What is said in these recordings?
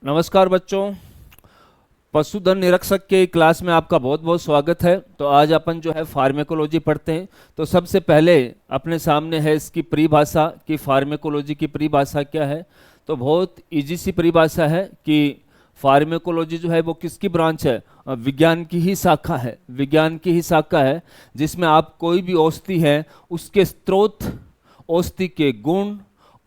नमस्कार बच्चों। पशुधन निरीक्षक के क्लास में आपका बहुत बहुत स्वागत है। तो आज अपन जो है फार्मेकोलॉजी पढ़ते हैं। तो सबसे पहले अपने सामने है इसकी परिभाषा कि फार्मेकोलॉजी की परिभाषा क्या है। तो बहुत इजी सी परिभाषा है कि फार्मेकोलॉजी जो है वो किसकी ब्रांच है, विज्ञान की ही शाखा है। विज्ञान की ही शाखा है जिसमें आप कोई भी औषधि है उसके स्रोत, औषधि के गुण,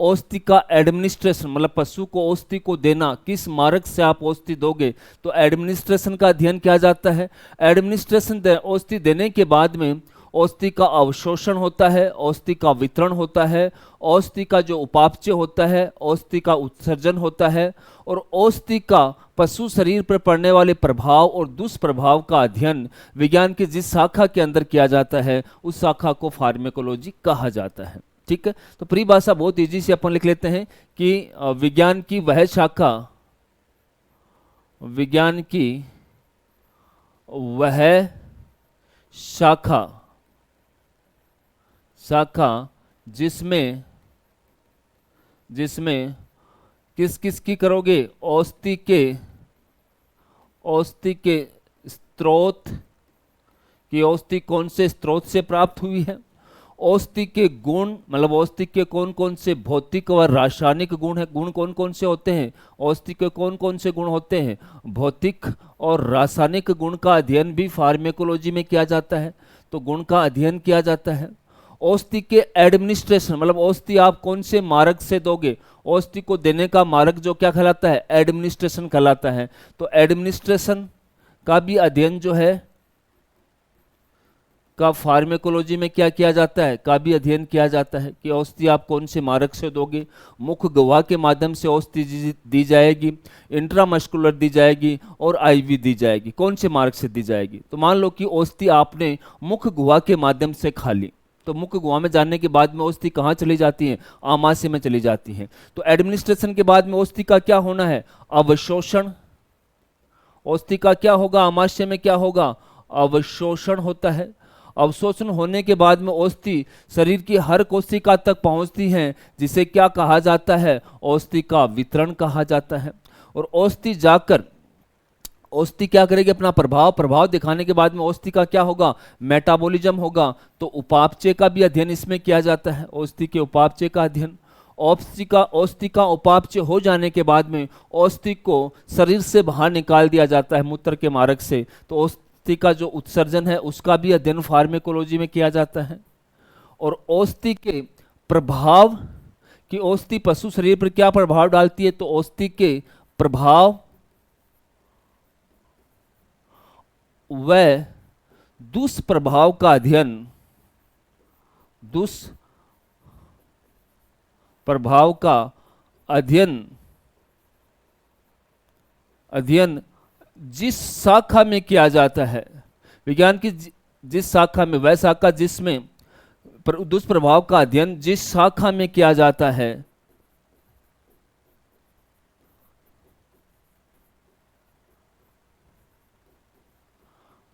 औषधि का एडमिनिस्ट्रेशन मतलब पशु को औषधि को देना, किस मार्ग से आप औषधि दोगे तो एडमिनिस्ट्रेशन का अध्ययन किया जाता है। एडमिनिस्ट्रेशन औषधि देने के बाद में औषधि का अवशोषण होता है, औषधि का वितरण होता है, औषधि का जो उपापचय होता है, औषधि का उत्सर्जन होता है और औषधि का पशु शरीर पर पड़ने वाले प्रभाव और दुष्प्रभाव का अध्ययन विज्ञान की जिस शाखा के अंदर किया जाता है उस शाखा को फार्मेकोलॉजी कहा जाता है। ठीक है, तो परिभाषा बहुत इजी से अपन लिख लेते हैं कि विज्ञान की वह शाखा, विज्ञान की वह शाखा शाखा जिसमें जिसमें किस किस की करोगे, औषधि के स्रोत की, औषधि कौन से स्रोत से प्राप्त हुई है, औषधि के गुण मतलब औषधि के कौन कौन से भौतिक व रासायनिक गुण है, गुण कौन कौन से होते हैं, औषधि के कौन कौन से गुण होते हैं, भौतिक और रासायनिक गुण का अध्ययन भी फार्मेकोलॉजी में किया जाता है। तो गुण का अध्ययन किया जाता है। औषधि के एडमिनिस्ट्रेशन मतलब औषधि आप कौन से मार्ग से दोगे, औषधि को देने का मार्ग जो क्या कहलाता है, एडमिनिस्ट्रेशन कहलाता है। तो एडमिनिस्ट्रेशन का भी अध्ययन जो है का फार्मेकोलॉजी में क्या किया जाता है, का भी अध्ययन किया जाता है कि औषधि आप कौन से मार्ग से दोगे। मुख गवाह के माध्यम से औषधि दी जाएगी, इंट्रामस्कुलर दी जाएगी और आईवी दी जाएगी। कौन से मार्ग से दी जाएगी, तो मान लो कि औषधि आपने मुख गुहा के माध्यम से खा ली, तो मुख गुहा में जाने के बाद में औषधि कहाँ चली जाती है, आमाशय में चली जाती है। तो एडमिनिस्ट्रेशन के बाद में औषधि का क्या होना है, अवशोषण। औषधि का क्या होगा, आमाशय में क्या होगा, अवशोषण होता है। अवशोषण होने के बाद में औषधि शरीर की हर कोशिका तक पहुंचती है, जिसे क्या कहा जाता है, औषधि का वितरण कहा जाता है। और औषधि जाकर औषधि क्या करेगी, अपना प्रभाव दिखाने के बाद में औषधि का क्या होगा, मेटाबॉलिज्म होगा। तो उपापचय का भी अध्ययन इसमें किया जाता है, औषधि के उपापचय का अध्ययन। औषधि का उपापचय हो जाने के बाद में औषधि को शरीर से बाहर निकाल दिया जाता है मूत्र के मार्ग से। तो औषधि का जो उत्सर्जन है उसका भी अध्ययन फार्मेकोलॉजी में किया जाता है। और औषधि के प्रभाव कि औषधि पशु शरीर पर क्या प्रभाव डालती है, तो औषधि के प्रभाव व दुष्प्रभाव का अध्ययन जिस शाखा में किया जाता है, विज्ञान की जिस शाखा में, वह शाखा जिसमें दुष्प्रभाव का अध्ययन जिस शाखा में किया जाता है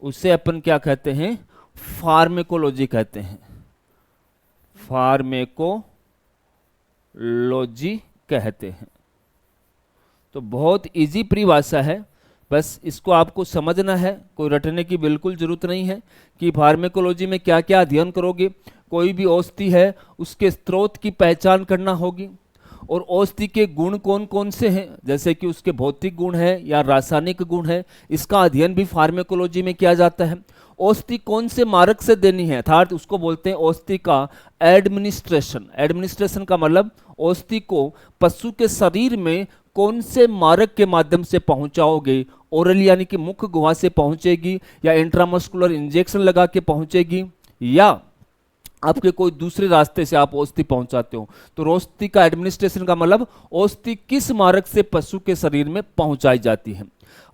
उसे अपन क्या कहते हैं, फार्मेकोलॉजी कहते हैं। फार्मेकोलॉजी कहते हैं। तो बहुत इजी परिभाषा है, बस इसको आपको समझना है, कोई रटने की बिल्कुल जरूरत नहीं है कि फार्मेकोलॉजी में क्या क्या अध्ययन करोगे। कोई भी औषधि है उसके स्रोत की पहचान करना होगी और औषधि के गुण कौन कौन से हैं, जैसे कि उसके भौतिक गुण है या रासायनिक गुण है, इसका अध्ययन भी फार्मेकोलॉजी में किया जाता है। औषधि कौन से मार्ग से देनी है, अर्थात उसको बोलते हैं औषधि का एडमिनिस्ट्रेशन। एडमिनिस्ट्रेशन का मतलब औषधि को पशु के शरीर में कौन से मार्ग के माध्यम से पहुंचाओगे, ओरल यानी कि मुख गुहा से पहुंचेगी या इंट्रामस्कुलर इंजेक्शन लगा के पहुंचेगी या आपके कोई दूसरे रास्ते से आप औषधि पहुंचाते हो। तो औषधि का एडमिनिस्ट्रेशन का मतलब औषधि किस मार्ग से पशु के शरीर में पहुंचाई जाती है।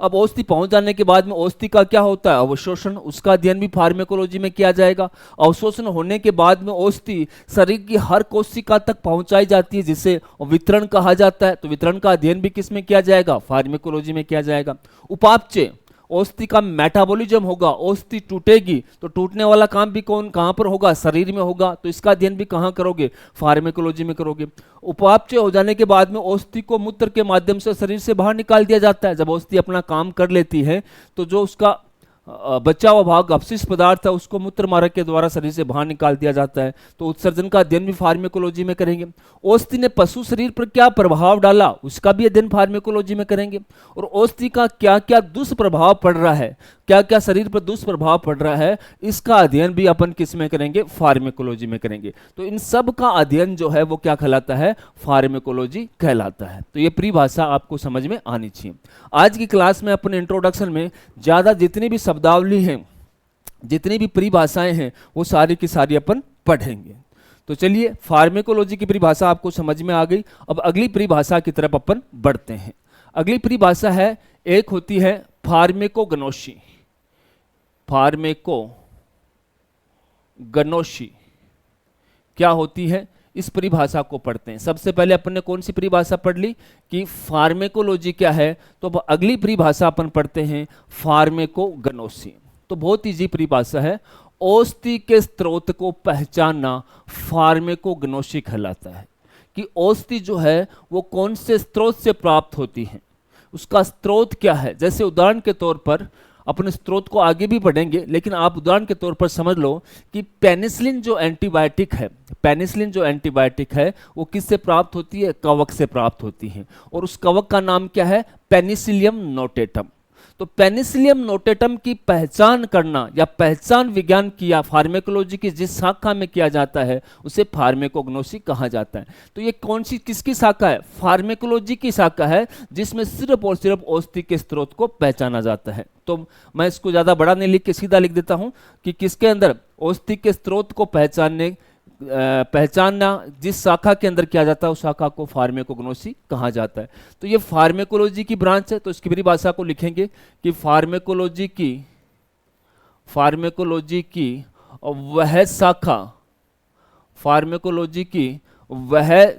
अब औषधि पहुंच जाने के बाद में औषधि का क्या होता है, अवशोषण, उसका अध्ययन भी फार्मेकोलॉजी में किया जाएगा। अवशोषण होने के बाद में औषधि शरीर की हर कोशिका तक पहुंचाई जाती है, जिसे वितरण कहा जाता है। तो वितरण का अध्ययन भी किस में किया जाएगा, फार्मेकोलॉजी में किया जाएगा। उपापचय, औषधि का मेटाबॉलिज्म होगा, औषधि टूटेगी तो टूटने वाला काम भी कहाँ पर होगा, शरीर में होगा, तो इसका अध्ययन भी कहाँ करोगे, फार्मेकोलॉजी में करोगे। उपापचय हो जाने के बाद में औषधि को मूत्र के माध्यम से शरीर से बाहर निकाल दिया जाता है। जब औषधि अपना काम कर लेती है तो जो उसका बचा हुआ भाग अपशिष्ट पदार्थ है उसको मूत्र मार्ग के द्वारा शरीर से बाहर निकाल दिया जाता है। तो उत्सर्जन का अध्ययन भी फार्मेकोलॉजी में करेंगे। औषधि ने पशु शरीर पर क्या प्रभाव डाला उसका भी अध्ययन फार्मेकोलॉजी में करेंगे। और औषधि का क्या क्या दुष्प्रभाव पड़ रहा है, क्या क्या शरीर पर दुष्प्रभाव पड़ रहा है, इसका अध्ययन भी अपन किस में करेंगे, फार्मेकोलॉजी में करेंगे। तो इन सब का अध्ययन जो है वो क्या कहलाता है, फार्मेकोलॉजी कहलाता है। तो ये परिभाषा आपको समझ में आनी चाहिए। आज की क्लास में अपने इंट्रोडक्शन में ज़्यादा जितनी भी शब्दावली हैं, जितनी भी परिभाषाएं हैं, वो सारी की सारी अपन पढ़ेंगे। तो चलिए, फार्मेकोलॉजी की परिभाषा आपको समझ में आ गई। अब अगली परिभाषा की तरफ अपन बढ़ते हैं। अगली परिभाषा है, एक होती है फार्मेकोग्नोसी। फार्मेकोग्नोसी क्या होती है, इस परिभाषा को पढ़ते हैं। सबसे पहले अपन ने कौन सी परिभाषा पढ़ ली कि फार्मेकोलॉजी क्या है, तो अब अगली परिभाषा अपन पढ़ते हैं फार्मेकोग्नोसी। तो बहुत इजी परिभाषा है। औषधि के स्रोत को पहचानना फार्मेकोग्नोसी कहलाता है कि औषधि जो है वो कौन से स्रोत से प्राप्त होती है, उसका स्रोत क्या है। जैसे उदाहरण के तौर पर, अपने स्रोत को आगे भी पढ़ेंगे, लेकिन आप उदाहरण के तौर पर समझ लो कि पेनिसिलिन जो एंटीबायोटिक है, पेनिसिलिन जो एंटीबायोटिक है वो किससे प्राप्त होती है, कवक से प्राप्त होती है। और उस कवक का नाम क्या है, पेनिसिलियम नोटेटम। तो पेनिसिलियम नोटेटम की पहचान करना या पहचान विज्ञान किया फार्मेकोलॉजी की जिस शाखा में किया जाता है उसे फार्मेकोग्नोसी कहा जाता है। तो ये कौन सी किसकी शाखा है, फार्मेकोलॉजी की शाखा है, जिसमें सिर्फ और सिर्फ औषधि के स्रोत को पहचाना जाता है। तो मैं इसको ज़्यादा बड़ा नहीं लिख के सीधा लिख देता हूँ कि किसके अंदर, औषधि के स्रोत को पहचानना जिस शाखा के अंदर किया जाता है उस शाखा को फार्मेकोग्नोसी कहा जाता है। तो ये फार्मेकोलॉजी की ब्रांच है। तो इसकी परिभाषा को लिखेंगे कि फार्मेकोलॉजी की वह शाखा, फार्मेकोलॉजी की वह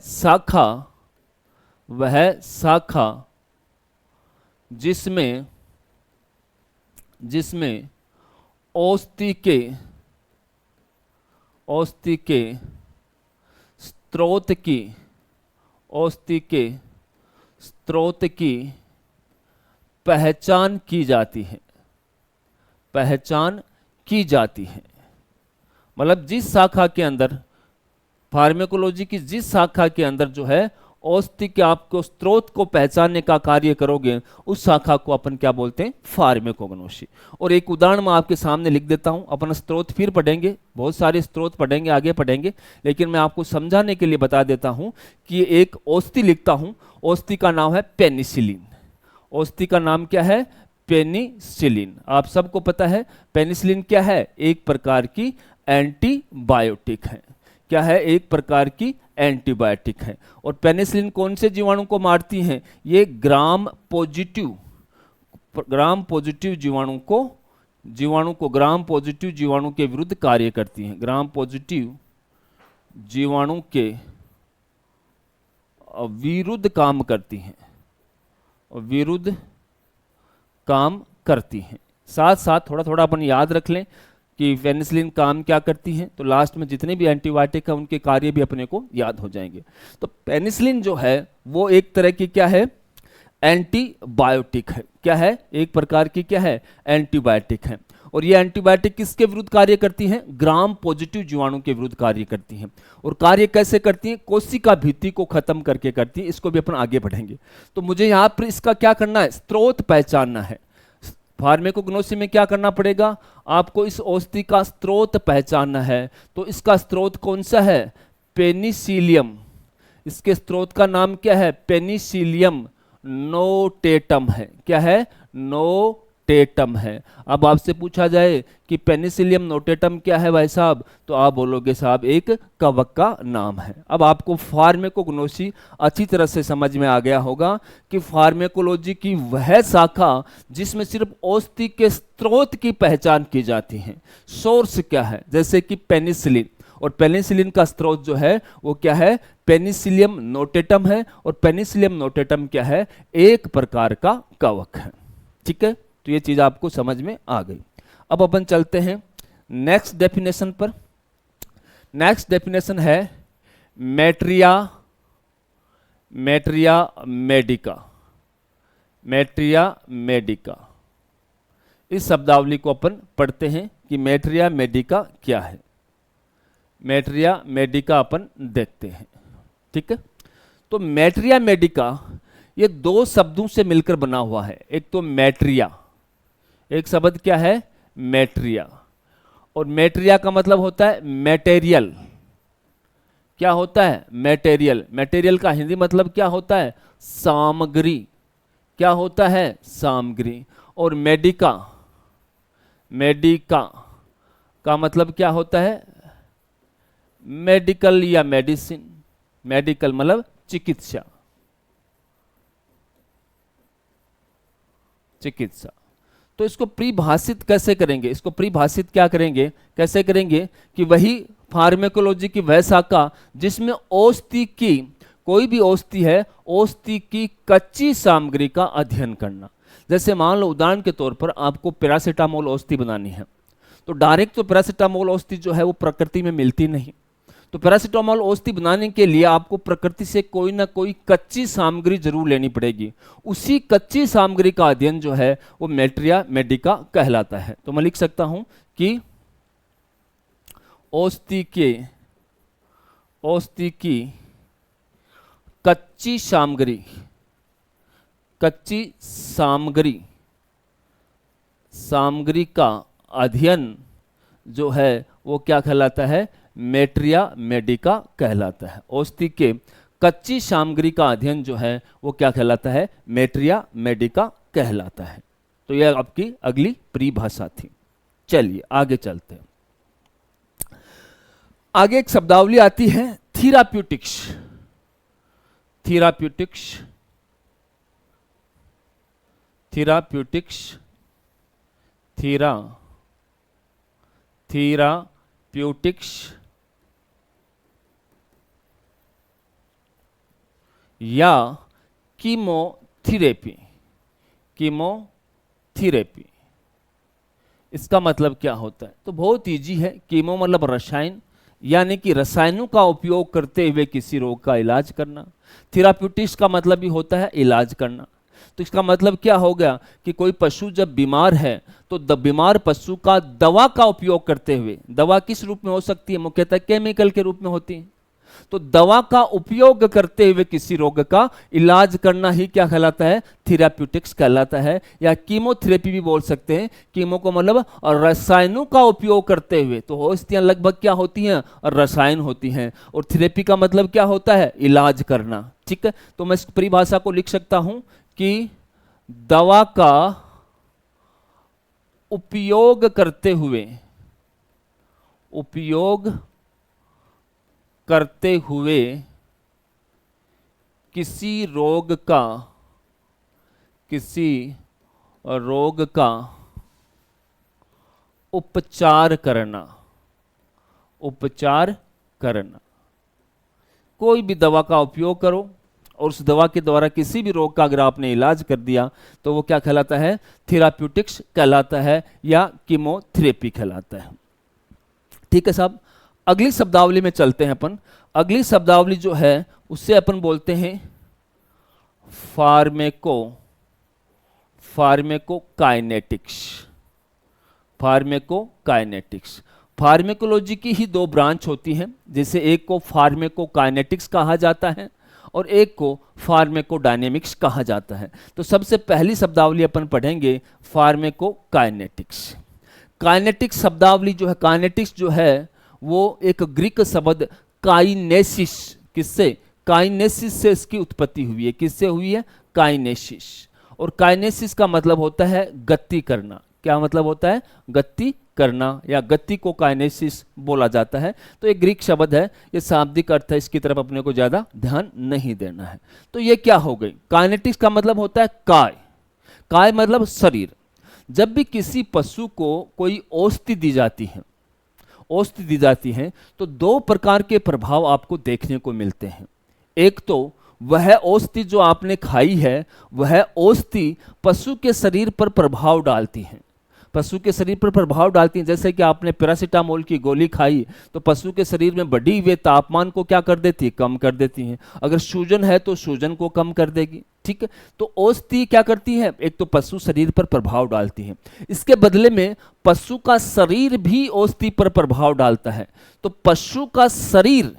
शाखा जिसमें औषधि के स्रोत की पहचान की जाती है, मतलब जिस शाखा के अंदर, फार्मेकोलॉजी की जिस शाखा के अंदर जो है औषधि के आपको स्रोत को पहचानने का कार्य करोगे उस शाखा को अपन क्या बोलते हैं, फार्मेकोग्नोसी। और एक उदाहरण मैं आपके सामने लिख देता हूं। अपन स्रोत फिर पढ़ेंगे, बहुत सारे स्रोत पढ़ेंगे, आगे पढ़ेंगे, लेकिन मैं आपको समझाने के लिए बता देता हूं कि एक औषधि लिखता हूं। औषधि का नाम है पेनिसिलिन। औषधि का नाम क्या है, पेनिसिलिन। आप सबको पता है पेनिसिलिन क्या है, एक प्रकार की एंटीबायोटिक है। क्या है, एक प्रकार की एंटीबायोटिक है। और पेनिसिलिन कौन से जीवाणु को मारती हैं, ये ग्राम पॉजिटिव जीवाणु के विरुद्ध कार्य करती हैं। ग्राम पॉजिटिव जीवाणु के विरुद्ध काम करती हैं, साथ साथ थोड़ा थोड़ा अपन याद रख लें कि पेनिसिलिन काम क्या करती है, तो लास्ट में जितने भी एंटीबायोटिक है उनके कार्य भी अपने को याद हो जाएंगे। तो पेनिसिलिन जो है वो एक तरह की क्या है, एंटीबायोटिक है। क्या है, एक प्रकार की क्या है, एंटीबायोटिक है। और ये एंटीबायोटिक किसके विरुद्ध कार्य करती हैं, ग्राम पॉजिटिव जीवाणु के विरुद्ध कार्य करती हैं। और कार्य कैसे करती हैं, कोशिका भित्ति को खत्म करके करती हैं। इसको भी अपन आगे बढ़ेंगे। तो मुझे यहाँ पर इसका क्या करना है, स्रोत पहचानना है। फार्मेकोग्नोसी में क्या करना पड़ेगा, आपको इस औषधि का स्रोत पहचानना है। तो इसका स्रोत कौन सा है, पेनिसिलियम। इसके स्रोत का नाम क्या है, पेनिसिलियम नोटेटम है। क्या है, नोटेटम है। अब आपसे पूछा जाए कि पेनिसिलियम नोटेटम क्या है भाई साहब, तो आप बोलोगे साहब एक कवक का नाम है। अब आपको फार्मेकोग्नोसी अच्छी तरह से समझ में आ गया होगा कि फार्मेकोलॉजी की वह शाखा जिसमें सिर्फ औषधि के स्रोत की पहचान की जाती है। सोर्स क्या है, जैसे कि पेनिसिलिन, और पेनिसिलिन का स्रोत जो है वो क्या है, पेनिसिलियम नोटेटम है। और पेनिसिलियम नोटेटम क्या है, एक प्रकार का कवक है। ठीक है, तो ये चीज़ आपको समझ में आ गई। अब अपन चलते हैं नेक्स्ट डेफिनेशन पर। नेक्स्ट डेफिनेशन है मैट्रिया मेडिका। मैट्रिया मेडिका, इस शब्दावली को अपन पढ़ते हैं कि मैट्रिया मेडिका क्या है। मैट्रिया मेडिका अपन देखते हैं, ठीक है। तो मैट्रिया मेडिका ये दो शब्दों से मिलकर बना हुआ है। एक तो मैट्रिया, एक शब्द क्या है, मैट्रिया, और मैट्रिया का मतलब होता है मैटेरियल। क्या होता है, मैटेरियल। मैटेरियल का हिंदी मतलब क्या होता है, सामग्री। क्या होता है, सामग्री। और मेडिका का मतलब क्या होता है, मेडिकल या मेडिसिन। मेडिकल मतलब चिकित्सा। तो इसको परिभाषित कैसे करेंगे, इसको परिभाषित क्या करेंगे, कैसे करेंगे कि वही फार्मेकोलॉजी की वह शाखा जिसमें औषधि की, कोई भी औषधि है, औषधि की कच्ची सामग्री का अध्ययन करना। जैसे मान लो उदाहरण के तौर पर आपको पैरासीटामोल औषधि बनानी है, तो डायरेक्ट तो पैरासीटामोल औषधि जो है वो प्रकृति में मिलती नहीं। तो पैरासीटामोल औषधि बनाने के लिए आपको प्रकृति से कोई ना कोई कच्ची सामग्री जरूर लेनी पड़ेगी। उसी कच्ची सामग्री का अध्ययन जो है वो मैट्रिया मेडिका कहलाता है। तो मैं लिख सकता हूं कि औषधि की कच्ची सामग्री का अध्ययन जो है वो क्या कहलाता है, मैट्रिया मेडिका कहलाता है। औषधि के कच्ची सामग्री का अध्ययन जो है वो क्या कहलाता है, मैट्रिया मेडिका कहलाता है। तो यह आपकी अगली परिभाषा थी। चलिए आगे चलते हैं। आगे एक शब्दावली आती है थेराप्यूटिक्स। या कीमोथेरेपी। इसका मतलब क्या होता है, तो बहुत इजी है। कीमो मतलब रसायन, यानी कि रसायनों का उपयोग करते हुए किसी रोग का इलाज करना। थेराप्यूटिक्स का मतलब भी होता है इलाज करना। तो इसका मतलब क्या हो गया कि कोई पशु जब बीमार है तो बीमार पशु का दवा का उपयोग करते हुए, दवा किस रूप में हो सकती है, मुख्यतः केमिकल के रूप में होती है, तो दवा का उपयोग करते हुए किसी रोग का इलाज करना ही क्या कहलाता है, थेराप्यूटिक्स कहलाता है। या कीमोथेरेपी भी बोल सकते हैं। कीमो को मतलब रसायनों का उपयोग करते हुए, तो औषधियां लगभग क्या होती हैं, रसायन होती हैं। और थेरेपी का मतलब क्या होता है, इलाज करना। ठीक है, तो मैं इस परिभाषा को लिख सकता हूं कि दवा का उपयोग करते हुए किसी रोग का उपचार करना। कोई भी दवा का उपयोग करो और उस दवा के द्वारा किसी भी रोग का अगर आपने इलाज कर दिया तो वो क्या कहलाता है, थेराप्यूटिक्स कहलाता है या कीमोथेरेपी कहलाता है। ठीक है साहब, अगली शब्दावली में चलते हैं अपन। अगली शब्दावली जो है उससे अपन बोलते हैं फार्मेकोकाइनेटिक्स। फार्मेकोलॉजी की ही दो ब्रांच होती हैं, जैसे एक को फार्मेकोकाइनेटिक्स कहा जाता है और एक को फार्मेकोडायनेमिक्स कहा जाता है। तो सबसे पहली शब्दावली अपन पढ़ेंगे फार्मेकोकाइनेटिक्स। काइनेटिक्स शब्दावली जो है, काइनेटिक्स जो है वो एक ग्रीक शब्द काइनेसिस, किससे, काइनेसिस से इसकी उत्पत्ति हुई है। किससे हुई है, काइनेसिस। और काइनेसिस का मतलब होता है गति करना। क्या मतलब होता है, गति करना, या गति को काइनेसिस बोला जाता है। तो एक ग्रीक शब्द है, ये शाब्दिक अर्थ है, इसकी तरफ अपने को ज्यादा ध्यान नहीं देना है। तो ये क्या हो गई, काइनेटिक्स का मतलब होता है काय मतलब शरीर। जब भी किसी पशु को कोई औषधि दी जाती है तो दो प्रकार के प्रभाव आपको देखने को मिलते हैं। एक तो वह औषधि जो आपने खाई है, वह औषधि पशु के शरीर पर प्रभाव डालती है, पशु के शरीर पर प्रभाव डालती हैं। जैसे कि आपने पैरासीटामोल की गोली खाई तो पशु के शरीर में बढ़ी हुए तापमान को क्या कर देती है, कम कर देती हैं। अगर सूजन है तो सूजन को कम कर देगी, ठीक है। तो औषधि क्या करती है, एक तो पशु शरीर पर प्रभाव डालती है, इसके बदले में पशु का शरीर भी औषधि पर प्रभाव डालता है। तो पशु का शरीर,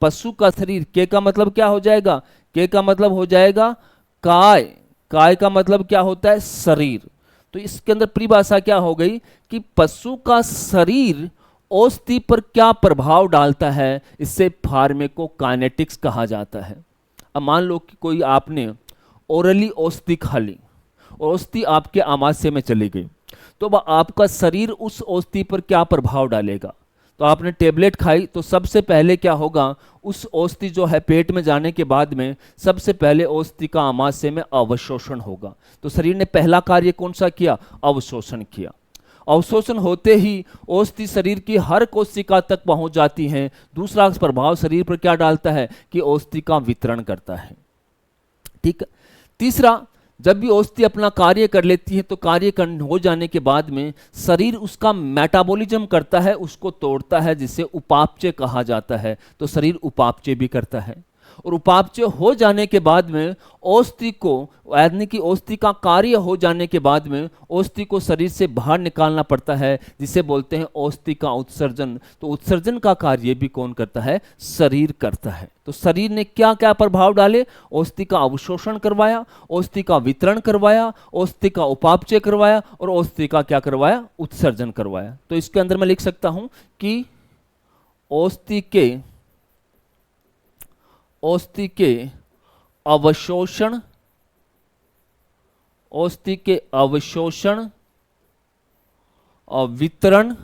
पशु का शरीर, के का मतलब क्या हो जाएगा, के का मतलब हो जाएगा काय, काय का मतलब क्या होता है, शरीर। तो इसके अंदर परिभाषा क्या हो गई कि पशु का शरीर औषधि पर क्या प्रभाव डालता है, इससे फार्मेकोकाइनेटिक्स कहा जाता है। अब मान लो कि कोई आपने ओरली औषधि खा ली, औषधि आपके आमाशय में चली गई, तो वह आपका शरीर उस औषधि पर क्या प्रभाव डालेगा। तो आपने टेबलेट खाई तो सबसे पहले क्या होगा, उस औषधि जो है पेट में जाने के बाद में सबसे पहले औषधि का आमाशय में अवशोषण होगा। तो शरीर ने पहला कार्य कौन सा किया, अवशोषण किया। अवशोषण होते ही औषधि शरीर की हर कोशिका तक पहुंच जाती है। दूसरा प्रभाव शरीर पर क्या डालता है कि औषधि का वितरण करता है, ठीक। तीसरा, जब भी औषधि अपना कार्य कर लेती है तो कार्य हो जाने के बाद में शरीर उसका मेटाबॉलिज्म करता है, उसको तोड़ता है, जिसे उपापचय कहा जाता है। तो शरीर उपापचय भी करता है, और उपापचय हो जाने के बाद में औषधि को, यानी कि औषधि का कार्य हो जाने के बाद में औषधि को शरीर से बाहर निकालना पड़ता है, जिसे बोलते हैं औषधि का उत्सर्जन। तो उत्सर्जन का कार्य भी कौन करता है, शरीर करता है। तो शरीर ने क्या क्या प्रभाव डाले, औषधि का अवशोषण करवाया, औषधि का वितरण करवाया, औषधि का उपापचय करवाया, और औषधि का क्या करवाया, उत्सर्जन करवाया। तो इसके अंदर मैं लिख सकता हूं कि औषधि के अवशोषण, औषधि के अवशोषण और वितरण,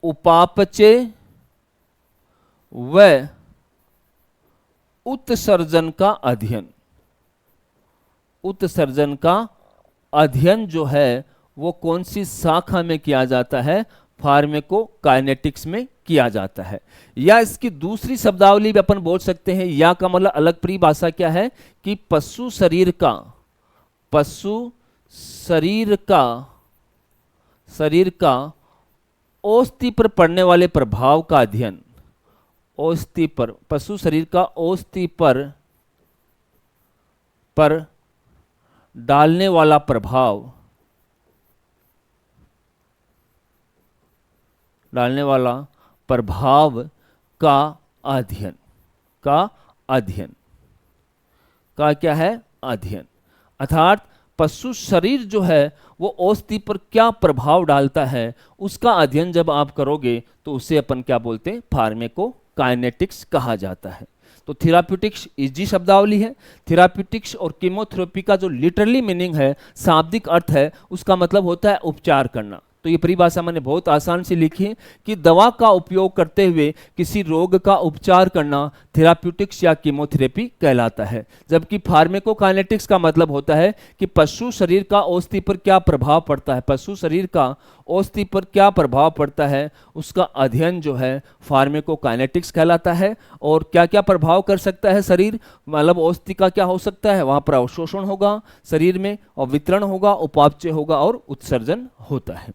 उपापचय व उत्सर्जन का अध्ययन, उत्सर्जन का अध्ययन जो है वो कौन सी शाखा में किया जाता है, फार्मेकोकाइनेटिक्स में किया जाता है। या इसकी दूसरी शब्दावली भी अपन बोल सकते हैं, या का मतलब अलग परिभाषा क्या है कि पशु शरीर का औषधि पर पड़ने वाले प्रभाव का अध्ययन, औषधि पर, पशु शरीर का औषधि पर डालने वाला प्रभाव, डालने वाला प्रभाव का अध्ययन, का क्या है, अध्ययन। अर्थात पशु शरीर जो है वो औषधि पर क्या प्रभाव डालता है, उसका अध्ययन जब आप करोगे तो उसे अपन क्या बोलते हैं, फार्मेकोकाइनेटिक्स कहा जाता है। तो थेराप्यूटिक्स इजी शब्दावली है। थेराप्यूटिक्स और कीमोथेरेपी का जो लिटरली मीनिंग है, शाब्दिक अर्थ है, उसका मतलब होता है उपचार करना। तो ये परिभाषा मैंने बहुत आसान से लिखी है कि दवा का उपयोग करते हुए किसी रोग का उपचार करना थेराप्यूटिक्स या कीमोथेरेपी कहलाता है। जबकि फार्मेकोकाइनेटिक्स का मतलब होता है कि पशु शरीर का औषधि पर क्या प्रभाव पड़ता है, पशु शरीर का औषधि पर क्या प्रभाव पड़ता है, उसका अध्ययन जो है फार्मेकोकाइनेटिक्स कहलाता है। और क्या क्या प्रभाव कर सकता है शरीर, मतलब औषधि का क्या हो सकता है, वहाँ पर अवशोषण होगा शरीर में, और वितरण होगा, उपापचय होगा, और उत्सर्जन होता है,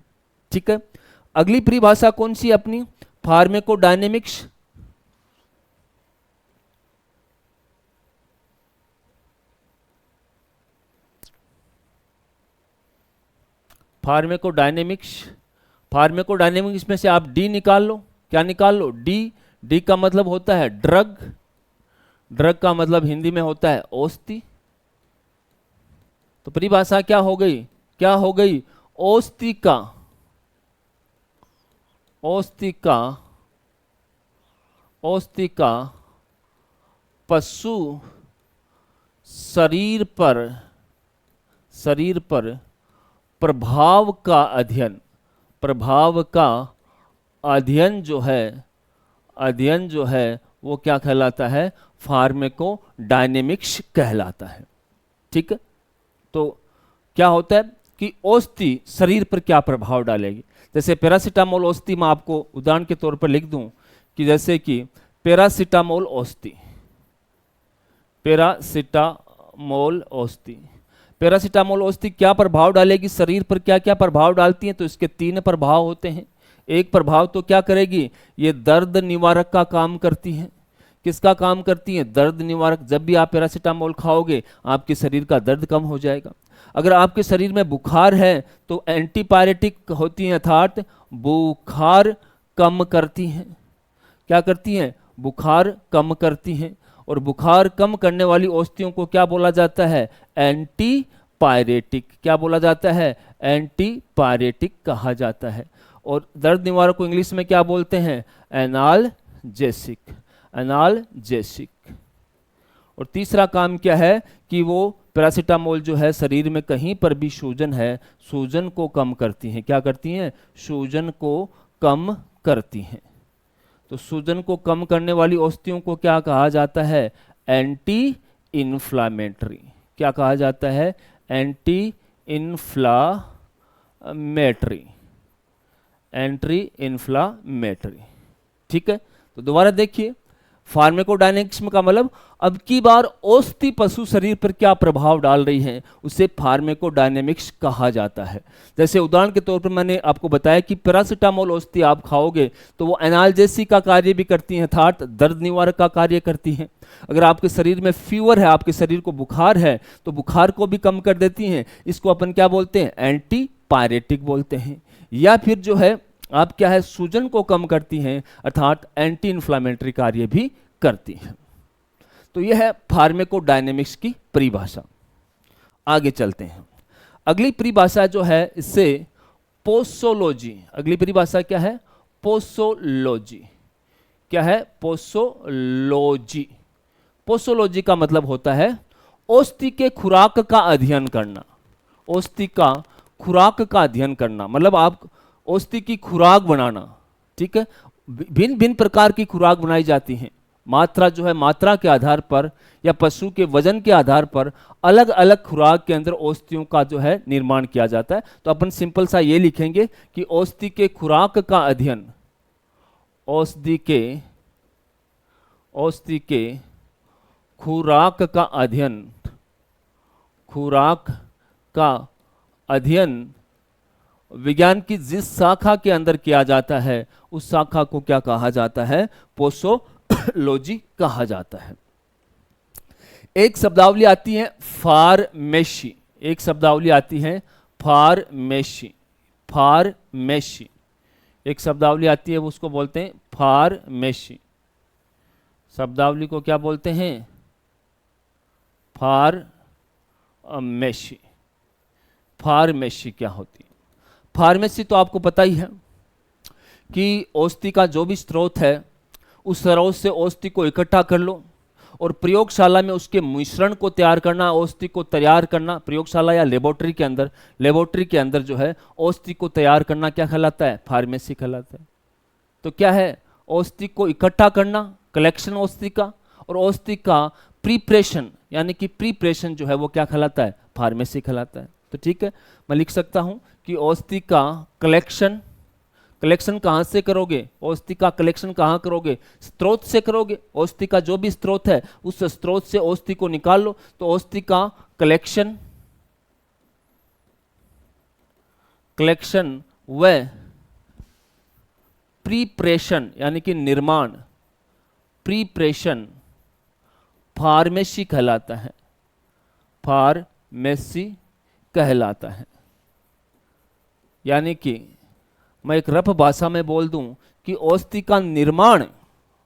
ठीक है। अगली परिभाषा कौन सी अपनी, फार्मेकोडायनेमिक्स। फार्मेकोडायनेमिक्स में से आप डी निकाल लो। क्या निकाल लो, डी का मतलब होता है ड्रग, ड्रग का मतलब हिंदी में होता है औषधि। तो परिभाषा क्या हो गई, औषधि का पशु शरीर पर प्रभाव का अध्ययन जो है वो क्या कहलाता है, फार्मेकोडायनेमिक्स कहलाता है, ठीक है। तो क्या होता है कि औषधि शरीर पर क्या प्रभाव डालेगी, जैसे पैरासीटामोल औषधि मैं आपको उदाहरण के तौर पर लिख दूं कि जैसे कि पैरासीटामोल औषधि, पैरासीटामोल औषधि, पैरासीटामोल औषधि क्या प्रभाव डालेगी शरीर पर, क्या क्या प्रभाव डालती है, तो इसके 3 प्रभाव होते हैं। एक प्रभाव तो क्या करेगी, ये दर्द निवारक का काम करती है। किसका काम करती है, दर्द निवारक। जब भी आप पैरासीटामोल खाओगे आपके शरीर का दर्द कम हो जाएगा। अगर आपके शरीर में बुखार है तो एंटीपायरेटिक होती हैं, अर्थात बुखार कम करती हैं। क्या करती हैं, बुखार कम करती हैं। और बुखार कम करने वाली औषधियों को क्या बोला जाता है, एंटीपायरेटिक। क्या बोला जाता है, एंटीपायरेटिक कहा जाता है। और दर्द निवारक को इंग्लिश में क्या बोलते हैं, एनाल्जेसिक, एनाल्जेसिक। और तीसरा काम क्या है कि वो पैरासीटामोल जो है शरीर में कहीं पर भी सूजन है, सूजन को कम करती हैं। क्या करती हैं, सूजन को कम करती हैं। तो सूजन को कम करने वाली औषधियों को क्या कहा जाता है, एंटी इन्फ्लामेटरी। क्या कहा जाता है, एंटी इन्फ्लामेटरी, एंटी इन्फ्लामेटरी। ठीक है, तो दोबारा देखिए, फार्माकोडायनेमिक्स का मतलब अब की बार औषधि पशु शरीर पर क्या प्रभाव डाल रही है, उसे फार्माकोडायनेमिक्स कहा जाता है। जैसे उदाहरण के तौर पर मैंने आपको बताया कि पैरासीटामोल औषधि आप खाओगे तो वो एनाल्जेसिक का कार्य भी करती हैं, अर्थात दर्द निवारक का कार्य करती हैं। अगर आपके शरीर में फीवर है, आपके शरीर को बुखार है, तो बुखार को भी कम कर देती हैं। इसको अपन क्या बोलते हैं, एंटीपायरेटिक बोलते हैं। या फिर जो है आप क्या है, सूजन को कम करती हैं, अर्थात एंटी इन्फ्लामेटरी कार्य भी करती हैं। तो यह है फार्माकोडायनेमिक्स की परिभाषा। आगे चलते हैं, अगली परिभाषा जो है इससे पोसोलॉजी। अगली परिभाषा क्या है, पोसोलॉजी। क्या है, पोसोलॉजी। पोसोलॉजी का मतलब होता है औषधि के खुराक का अध्ययन करना। औषधि का खुराक का अध्ययन करना मतलब आप औषधि की खुराक बनाना। ठीक है, भिन्न भिन्न प्रकार की खुराक बनाई जाती हैं। मात्रा जो है, मात्रा के आधार पर या पशु के वजन के आधार पर अलग अलग खुराक के अंदर औषधियों का जो है निर्माण किया जाता है। तो अपन सिंपल सा ये लिखेंगे कि औषधि के खुराक का अध्ययन, औषधि के खुराक का अध्ययन, खुराक का अध्ययन विज्ञान की जिस शाखा के अंदर किया जाता है उस शाखा को क्या कहा जाता है, पोसोलॉजी कहा जाता है। एक शब्दावली आती है फार्मेसी, एक शब्दावली आती है फार्मेसी, फार्मेसी। एक शब्दावली आती है उसको बोलते हैं फार्मेसी। शब्दावली को क्या बोलते हैं, फार्मेसी। फार्मेसी क्या होती है, फार्मेसी तो आपको पता ही है कि औषधि का जो भी स्रोत है उस स्रोत से औषधि को इकट्ठा कर लो और प्रयोगशाला में उसके मिश्रण को तैयार करना, औषधि को तैयार करना। प्रयोगशाला या लेबोरेटरी के अंदर, लेबोरेटरी के अंदर जो है औषधि को तैयार करना क्या कहलाता है, फार्मेसी कहलाता है। तो क्या है, औषधि को इकट्ठा करना, कलेक्शन औषधि का, और औषधि का प्रिपरेशन यानी कि प्रिपरेशन जो है वो क्या कहलाता है, फार्मेसी कहलाता है। तो ठीक है, मैं लिख सकता हूं कि औषधि का कलेक्शन, कलेक्शन कहाँ से करोगे, औषधि का कलेक्शन कहाँ करोगे, स्रोत से करोगे। औषधि का जो भी स्रोत है उस स्रोत से औषधि को निकाल लो। तो औषधि का कलेक्शन, कलेक्शन व प्रिपरेशन यानी कि निर्माण, प्रिपरेशन फार्मेसी कहलाता है, फार्मेसी कहलाता है। यानी कि मैं एक रफ भाषा में बोल दूं कि औषधि का निर्माण,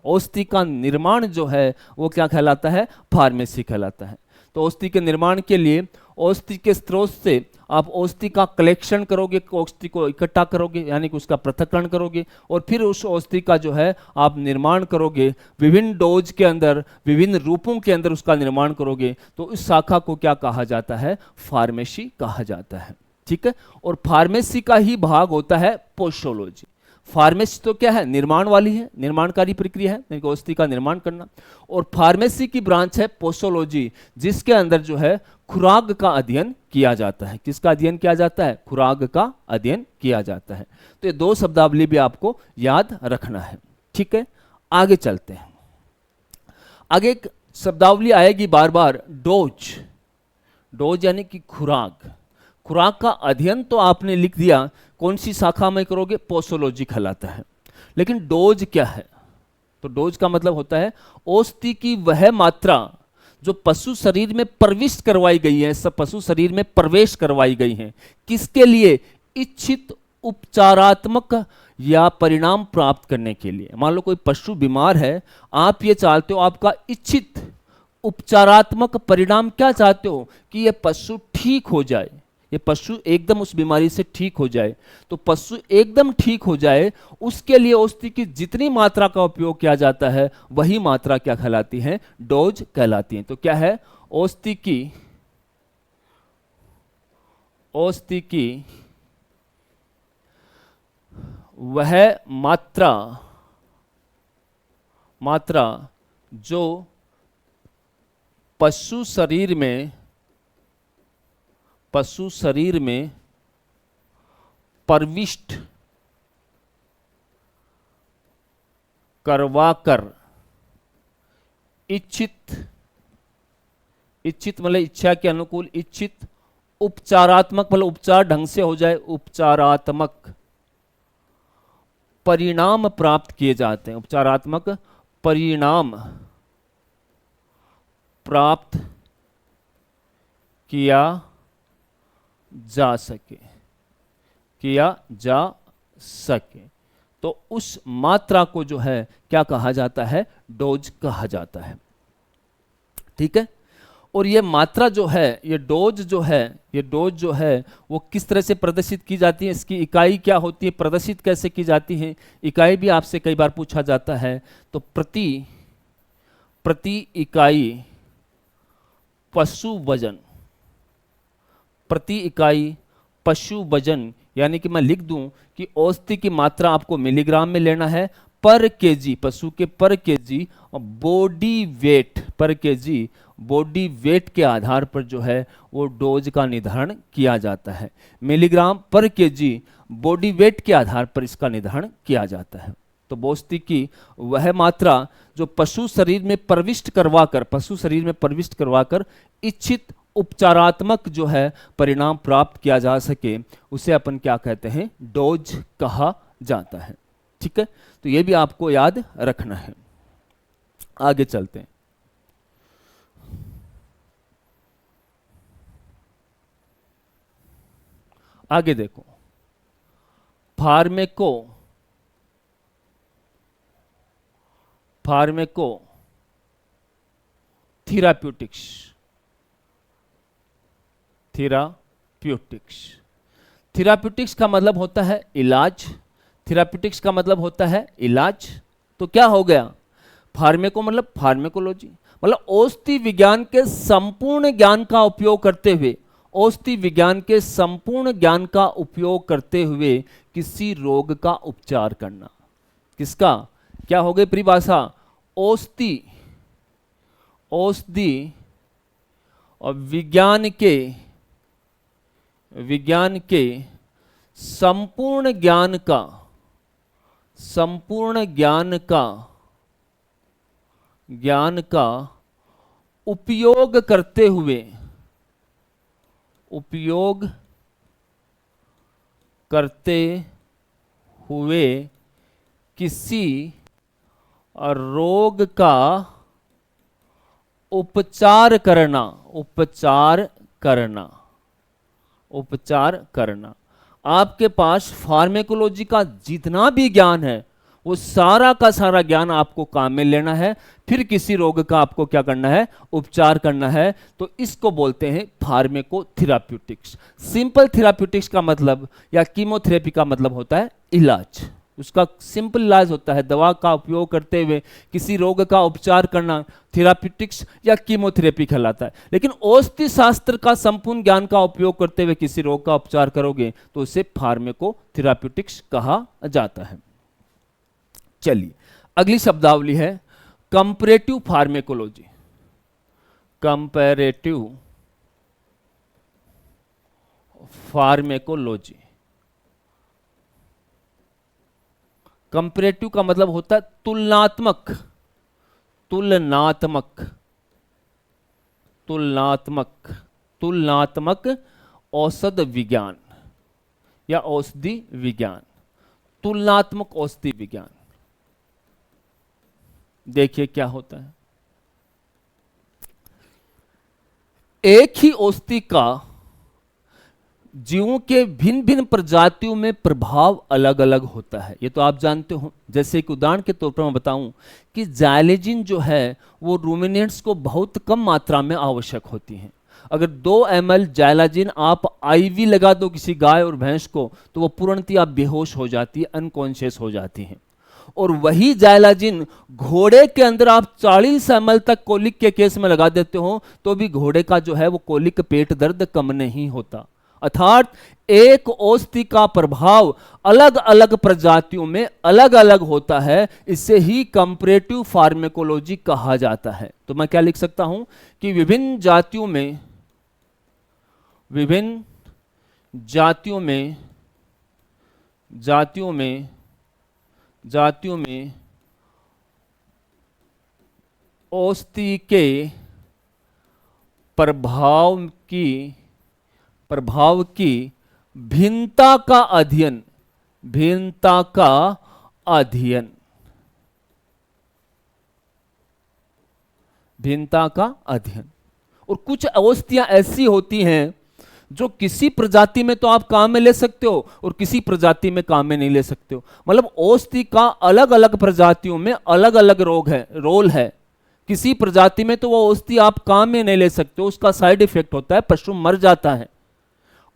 औषधि का निर्माण जो है वो क्या कहलाता है, फार्मेसी कहलाता है। तो औषधि के निर्माण के लिए औषधि के स्रोत से आप औषधि का कलेक्शन करोगे, औषधि को इकट्ठा करोगे यानी कि उसका पृथक्करण करोगे, और फिर उस औषधि का जो है आप निर्माण करोगे, विभिन्न डोज के अंदर, विभिन्न रूपों के अंदर उसका निर्माण करोगे। तो इस शाखा को क्या कहा जाता है, फार्मेसी कहा जाता है। ठीक है, और फार्मेसी का ही भाग होता है पोसोलॉजी। फार्मेसी तो क्या है, निर्माण वाली है, निर्माणकारी प्रक्रिया है, यानी कि औषधि का निर्माण करना। और फार्मेसी की ब्रांच है पोसोलॉजी, जिसके अंदर जो है खुराक का अध्ययन किया जाता है। किसका अध्ययन किया जाता है? खुराक का अध्ययन किया जाता है। तो ये दो शब्दावली भी आपको याद रखना है। ठीक है, आगे चलते हैं। आगे एक शब्दावली आएगी बार बार, डोज। डोज यानी कि खुराक। खुराक का अध्ययन तो आपने लिख दिया, कौन सी शाखा में करोगे? पोसोलॉजी कहलाता है। लेकिन डोज क्या है? तो डोज का मतलब होता है औषधि की वह मात्रा जो पशु शरीर में प्रविष्ट करवाई गई है, सब पशु शरीर में प्रवेश करवाई गई है। किसके लिए? इच्छित उपचारात्मक या परिणाम प्राप्त करने के लिए। मान लो कोई पशु बीमार है, आप ये चाहते हो, आपका इच्छित उपचारात्मक परिणाम क्या चाहते हो? कि यह पशु ठीक हो जाए, ये पशु एकदम उस बीमारी से ठीक हो जाए। तो पशु एकदम ठीक हो जाए, उसके लिए औषधि की जितनी मात्रा का उपयोग किया जाता है, वही मात्रा क्या कहलाती है? डोज कहलाती है। तो क्या है? औषधि की वह मात्रा जो पशु शरीर में प्रविष्ट करवाकर इच्छित मतलब इच्छा के अनुकूल, इच्छित उपचारात्मक मतलब उपचार ढंग से हो जाए, उपचारात्मक परिणाम प्राप्त किए जाते हैं। उपचारात्मक परिणाम प्राप्त किया जा सके तो उस मात्रा को जो है क्या कहा जाता है? डोज कहा जाता है। ठीक है, और ये मात्रा जो है, ये डोज जो है वो किस तरह से प्रदर्शित की जाती है? इसकी इकाई क्या होती है? प्रदर्शित कैसे की जाती है? इकाई भी आपसे कई बार पूछा जाता है। तो प्रति इकाई पशु वजन, प्रति इकाई पशु वजन, यानी कि मैं लिख दूं कि औषधि की मात्रा आपको मिलीग्राम में लेना है पर केजी, पशु के पर केजी, बॉडी वेट पर केजी, बॉडी वेट के आधार पर जो है वो डोज का निर्धारण किया जाता है। मिलीग्राम पर केजी बॉडी वेट के आधार पर इसका निर्धारण किया जाता है। तो औषधि की वह मात्रा जो पशु शरीर में प्रविष्ट करवाकर इच्छित उपचारात्मक जो है परिणाम प्राप्त किया जा सके, उसे अपन क्या कहते हैं? डोज कहा जाता है। ठीक है, तो ये भी आपको याद रखना है। आगे चलते हैं। आगे देखो, फार्मेको थेराप्यूटिक्स का मतलब होता है इलाज। थेराप्यूटिक्स का मतलब होता है इलाज। तो क्या हो गया? फार्मेको मतलब फार्मेकोलॉजी, मतलब औषधि विज्ञान के संपूर्ण ज्ञान का उपयोग करते हुए किसी रोग का उपचार करना। किसका? क्या हो गई परिभाषा? औषधि और विज्ञान के संपूर्ण ज्ञान का उपयोग करते हुए किसी रोग का उपचार करना। आपके पास फार्मेकोलॉजी का जितना भी ज्ञान है, वो सारा का सारा ज्ञान आपको काम में लेना है, फिर किसी रोग का आपको क्या करना है? उपचार करना है। तो इसको बोलते हैं फार्मेकोथेराप्यूटिक्स। सिंपल थेराप्यूटिक्स का मतलब या कीमोथेरेपी का मतलब होता है इलाज। उसका सिंपल इलाज होता है दवा का उपयोग करते हुए किसी रोग का उपचार करना, थेराप्यूटिक्स या कीमोथेरेपी कहलाता है। लेकिन औषधि शास्त्र का संपूर्ण ज्ञान का उपयोग करते हुए किसी रोग का उपचार करोगे तो उसे फार्मेकोथेराप्यूटिक्स कहा जाता है। चलिए अगली शब्दावली है comparative pharmacology. Comparative pharmacology. Comparative का मतलब होता है तुलनात्मक, तुलनात्मक, तुलनात्मक, तुलनात्मक औषध विज्ञान या औषधि विज्ञान, तुलनात्मक औषधि विज्ञान। देखिए क्या होता है, एक ही औषधि का जीवों के भिन्न भिन्न प्रजातियों में प्रभाव अलग अलग होता है, ये तो आप जानते हो। जैसे कि उदाहरण के तौर पर मैं बताऊं कि जाइलेजिन जो है वो रूमिनेंट्स को बहुत कम मात्रा में आवश्यक होती है। अगर 2 ml जाइलेजिन आप आईवी लगा दो किसी गाय और भैंस को तो वो पूर्णतः बेहोश हो जाती है, अनकॉन्शियस हो जाती है। और वही जाइलेजिन घोड़े के अंदर आप 40 ml तक कोलिक के केस में लगा देते हो तो भी घोड़े का जो है वो कोलिक पेट दर्द कम नहीं होता। अर्थात एक औषधि का प्रभाव अलग अलग प्रजातियों में अलग अलग होता है, इसे ही कंपैरेटिव फार्मेकोलॉजी कहा जाता है। तो मैं क्या लिख सकता हूं कि विभिन्न जातियों में, विभिन्न जातियों में, जातियों में, जातियों में औषधि के प्रभाव की भिन्नता का अध्ययन, भिन्नता का अध्ययन, भिन्नता का अध्ययन। और कुछ औषधियां ऐसी होती हैं जो किसी प्रजाति में तो आप काम में ले सकते हो और किसी प्रजाति में काम में नहीं ले सकते हो। मतलब औषधि का अलग अलग प्रजातियों में अलग अलग रोल है। किसी प्रजाति में तो वो औषधि आप काम में नहीं ले सकते हो, उसका साइड इफेक्ट होता है, पशु मर जाता है।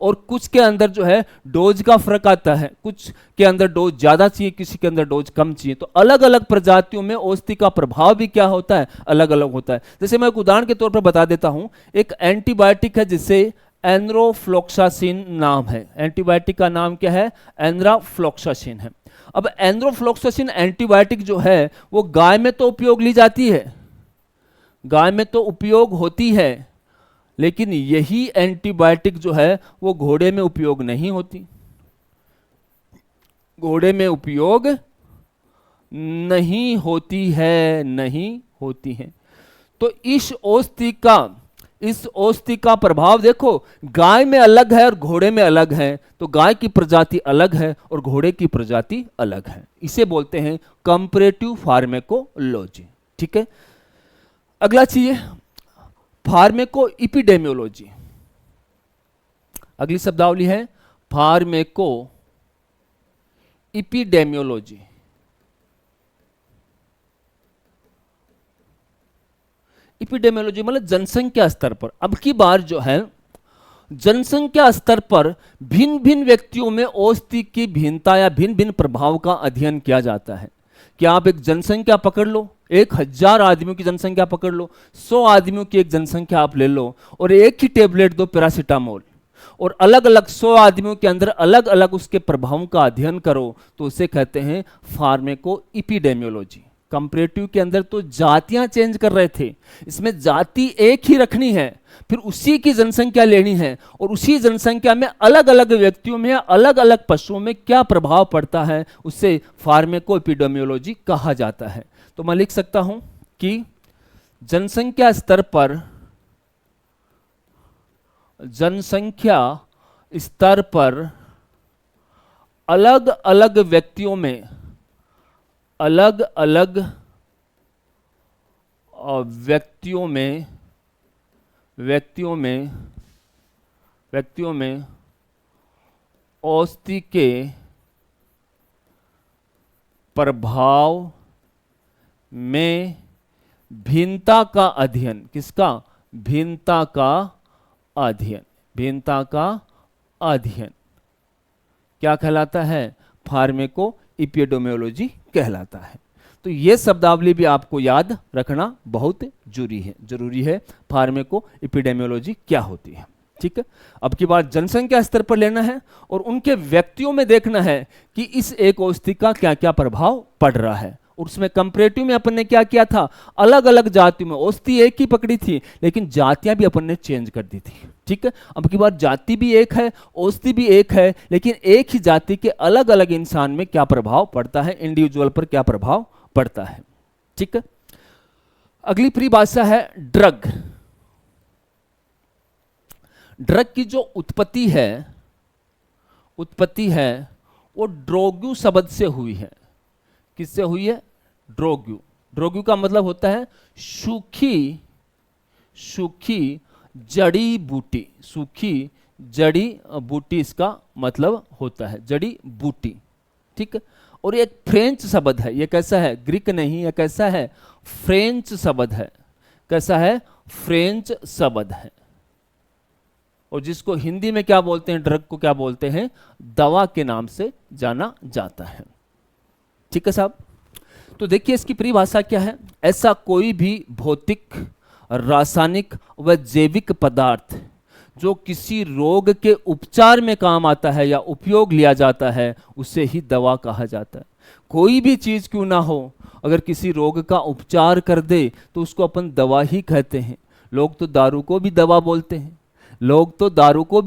और कुछ के अंदर जो है डोज का फर्क आता है, कुछ के अंदर डोज ज्यादा चाहिए, किसी के अंदर डोज कम चाहिए। तो अलग अलग प्रजातियों में औषधि का प्रभाव भी क्या होता है, अलग अलग होता है। जैसे मैं एक उदाहरण के तौर पर बता देता हूं, एक एंटीबायोटिक है जिसे एनरोफ्लोक्सासिन नाम है। एंटीबायोटिक का नाम क्या है, एनरोफ्लोक्सासिन है। अब एनरोफ्लोक्सासिन एंटीबायोटिक जो है वो गाय में तो उपयोग ली जाती है, गाय में तो उपयोग होती है, लेकिन यही एंटीबायोटिक जो है वो घोड़े में उपयोग नहीं होती, घोड़े में उपयोग नहीं होती है, नहीं होती है। तो इस औषधि का प्रभाव देखो, गाय में अलग है और घोड़े में अलग है, तो गाय की प्रजाति अलग है और घोड़े की प्रजाति अलग है। इसे बोलते हैं कंपैरेटिव फार्मेकोलॉजी। ठीक है, अगला चाहिए फार्मेको एपिडेमियोलॉजी। अगली शब्दावली है फार्मेको एपिडेमियोलॉजी। एपिडेमियोलॉजी मतलब जनसंख्या स्तर पर। अब की बार जो है जनसंख्या स्तर पर भिन्न भिन्न व्यक्तियों में औषधि की भिन्नता या भिन्न भिन्न प्रभाव का अध्ययन किया जाता है। कि आप एक जनसंख्या पकड़ लो, 1000 आदमियों की जनसंख्या पकड़ लो, 100 आदमियों की एक जनसंख्या आप ले लो और एक ही टेबलेट दो पैरासीटामोल, और अलग अलग 100 आदमियों के अंदर अलग अलग उसके प्रभावों का अध्ययन करो, तो उसे कहते हैं फार्मेको एपिडेमियोलॉजी। कंपैरेटिव के अंदर तो जातियां चेंज कर रहे थे, इसमें जाति एक ही रखनी है, फिर उसी की जनसंख्या लेनी है और उसी जनसंख्या में अलग अलग व्यक्तियों में अलग अलग पशुओं में क्या प्रभाव पड़ता है, उससे फार्मेको एपिडेमियोलॉजी कहा जाता है। तो मैं लिख सकता हूं कि जनसंख्या स्तर पर, जनसंख्या स्तर पर अलग अलग व्यक्तियों में, अलग अलग व्यक्तियों में औषधि के प्रभाव में भिन्नता का अध्ययन, किसका, भिन्नता का अध्ययन, भिन्नता का अध्ययन क्या कहलाता है, फार्मेको एपिडेमियोलॉजी कहलाता है। तो ये शब्दावली भी आपको याद रखना बहुत जरूरी है फार्मेको एपिडेमियोलॉजी क्या होती है। ठीक है, अब की बार जनसंख्या स्तर पर लेना है और उनके व्यक्तियों में देखना है कि इस एक औषधि का क्या क्या प्रभाव पड़ रहा है, उसमें कंपैरेटिव में अपन ने क्या किया था, अलग अलग जातियों में औषधि एक ही पकड़ी थी लेकिन जातियां भी अपन ने चेंज कर दी थी। ठीक है, अब की बार जाति भी एक है, औषधि भी एक है, लेकिन एक ही जाति के अलग अलग इंसान में क्या प्रभाव पड़ता है, इंडिविजुअल पर क्या प्रभाव पड़ता है। ठीक है, अगली परिभाषा है ड्रग। ड्रग की जो उत्पत्ति है वो ड्रोग्यू शब्द से हुई है। किससे हुई है? ड्रोग्यू। ड्रोग्यू का मतलब होता है सूखी जड़ी बूटी। सूखी जड़ी बूटी इसका मतलब होता है, जड़ी बूटी। ठीक है, और ये एक फ्रेंच शब्द है। ये कैसा है? ग्रीक नहीं, ये कैसा है? फ्रेंच शब्द है। कैसा है? फ्रेंच शब्द है। और जिसको हिंदी में क्या बोलते हैं, ड्रग को क्या बोलते हैं? दवा के नाम से जाना जाता है। ठीक है साहब, तो देखिए इसकी परिभाषा क्या है। ऐसा कोई भी भौतिक, रासायनिक व जैविक पदार्थ जो किसी रोग के उपचार में काम आता है या उपयोग लिया जाता है, उसे ही दवा कहा जाता है। कोई भी चीज क्यों ना हो, अगर किसी रोग का उपचार कर दे तो उसको अपन दवा ही कहते हैं। लोग तो दारू को भी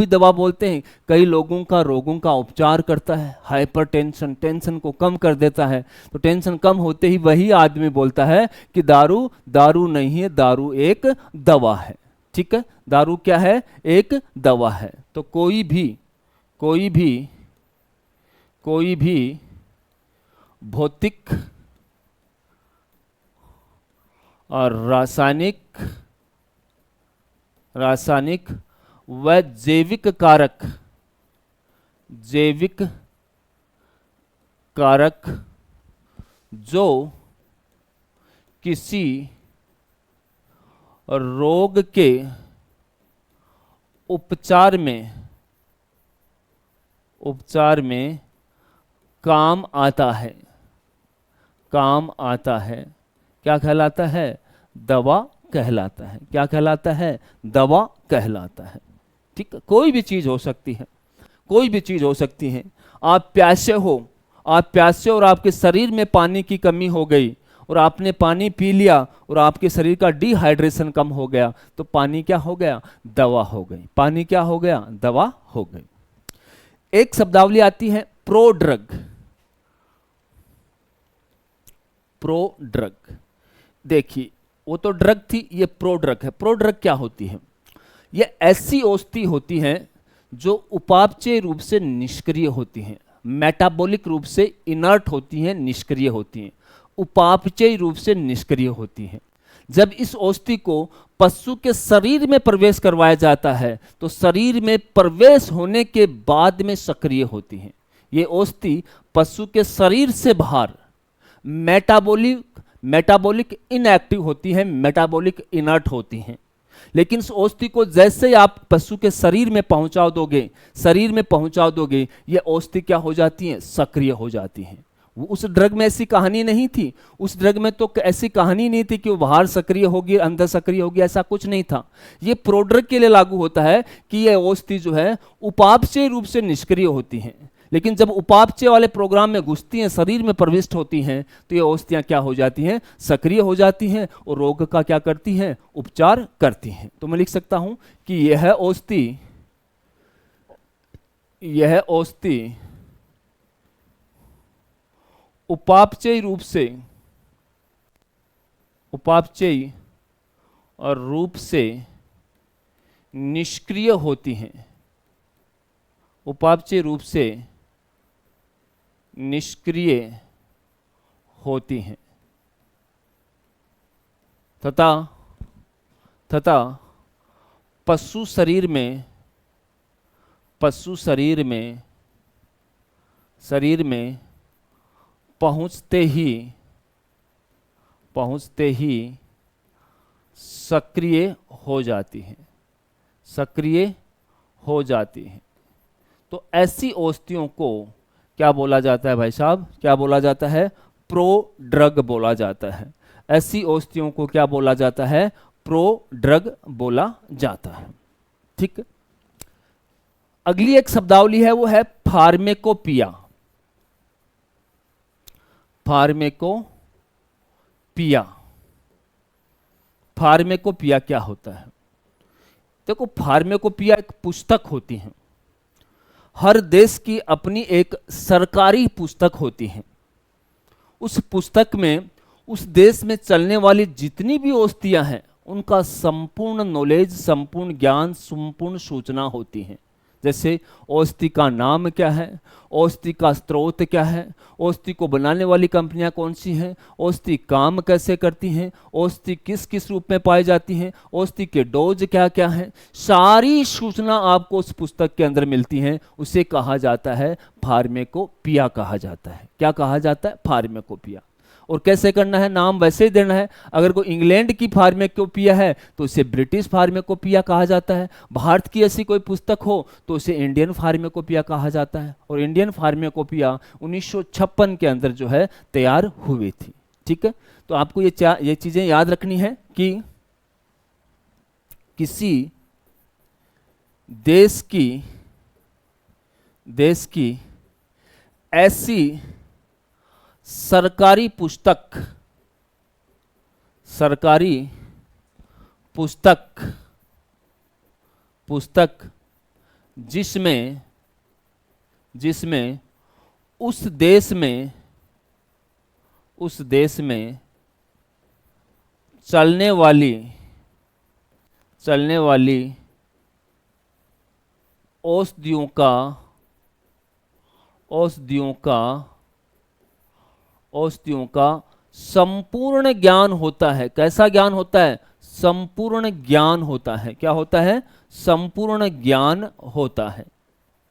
दवा बोलते हैं, कई लोगों का रोगों का उपचार करता है। हाइपरटेंशन, टेंशन को कम कर देता है, तो टेंशन कम होते ही वही आदमी बोलता है कि दारू दारू नहीं है, दारू एक दवा है। ठीक है, दारू क्या है? एक दवा है। तो कोई भी भौतिक और रासायनिक व जैविक कारक जो किसी रोग के उपचार में काम आता है, क्या कहलाता है? दवा कहलाता है। क्या कहलाता है? दवा कहलाता है। ठीक है, कोई भी चीज हो सकती है। आप प्यासे और आपके शरीर में पानी की कमी हो गई और आपने पानी पी लिया और आपके शरीर का डिहाइड्रेशन कम हो गया, तो पानी क्या हो गया? दवा हो गई। पानी क्या हो गया? दवा हो गई। एक शब्दावली आती है प्रोड्रग। देखिए वो तो ड्रग थी, ये प्रोड्रग है। प्रोड्रग क्या होती है? ये ऐसी औषधि होती हैं जो उपापचय रूप से निष्क्रिय होती हैं, मेटाबॉलिक रूप से इनर्ट होती हैं, निष्क्रिय होती हैं, उपापचय रूप से निष्क्रिय होती हैं। जब इस औषधि को पशु के शरीर में प्रवेश करवाया जाता है तो शरीर में प्रवेश होने के बाद में सक्रिय होती हैं। ये औषधि पशु के शरीर से बाहर मेटाबॉलिक इनएक्टिव होती है, मेटाबॉलिक इनर्ट होती हैं। लेकिन इस औषधि को जैसे आप पशु के शरीर में पहुंचा दोगे, ये औषधि क्या हो जाती है? सक्रिय हो जाती हैं। उस ड्रग में ऐसी कहानी नहीं थी। उस ड्रग में तो ऐसी कहानी नहीं थी कि वो बाहर सक्रिय होगी, अंदर सक्रिय होगी, ऐसा कुछ नहीं था। ये प्रोड्रग के लिए लागू होता है कि ये औषधि जो है उपापचय रूप से निष्क्रिय होती हैं, लेकिन जब उपापचय वाले प्रोग्राम में घुसती हैं, शरीर में प्रविष्ट होती हैं, तो ये औषधियां क्या हो जाती हैं? सक्रिय हो जाती हैं और रोग का क्या करती हैं? उपचार करती हैं। तो मैं लिख सकता हूं कि यह औषधि उपापचय और रूप से निष्क्रिय होती हैं, उपापचय रूप से निष्क्रिय होती हैं तथा पशु शरीर में पहुंचते ही सक्रिय हो जाती हैं। तो ऐसी औषधियों को क्या बोला जाता है भाई साहब? क्या बोला जाता है? प्रोड्रग बोला जाता है। ऐसी औषधियों को क्या बोला जाता है? प्रोड्रग बोला जाता है। ठीक। अगली एक शब्दावली है, वो है फार्मेकोपिया। पिया। फार्मेकोपिया क्या होता है? देखो, फार्मेकोपिया एक पुस्तक होती है। हर देश की अपनी एक सरकारी पुस्तक होती है। उस पुस्तक में उस देश में चलने वाली जितनी भी औषधियां हैं उनका संपूर्ण नॉलेज, संपूर्ण ज्ञान, संपूर्ण सूचना होती है। जैसे औषधि का नाम क्या है, औषधि का स्रोत क्या है, औषधि को बनाने वाली कंपनियां कौन सी हैं, औषधि काम कैसे करती हैं, औषधि किस किस रूप में पाई जाती हैं, औषधि के डोज क्या क्या हैं, सारी सूचना आपको उस पुस्तक के अंदर मिलती हैं। उसे कहा जाता है फार्मेकोपिया कहा जाता है। क्या कहा जाता है? फार्मेकोपिया। और कैसे करना है? नाम वैसे ही देना है। अगर कोई इंग्लैंड की फार्मेकोपिया है तो उसे ब्रिटिश फार्मेकोपिया कहा जाता है। भारत की ऐसी कोई पुस्तक हो तो उसे इंडियन फार्मेकोपिया कहा जाता है। और इंडियन फार्मेकोपिया 1956 के अंदर जो है तैयार हुई थी। ठीक है, तो आपको ये चीजें याद रखनी है कि किसी देश की ऐसी सरकारी पुस्तक जिसमें उस देश में चलने वाली औषधियों का संपूर्ण ज्ञान होता है। कैसा ज्ञान होता है? संपूर्ण ज्ञान होता है। क्या होता है? संपूर्ण ज्ञान होता है।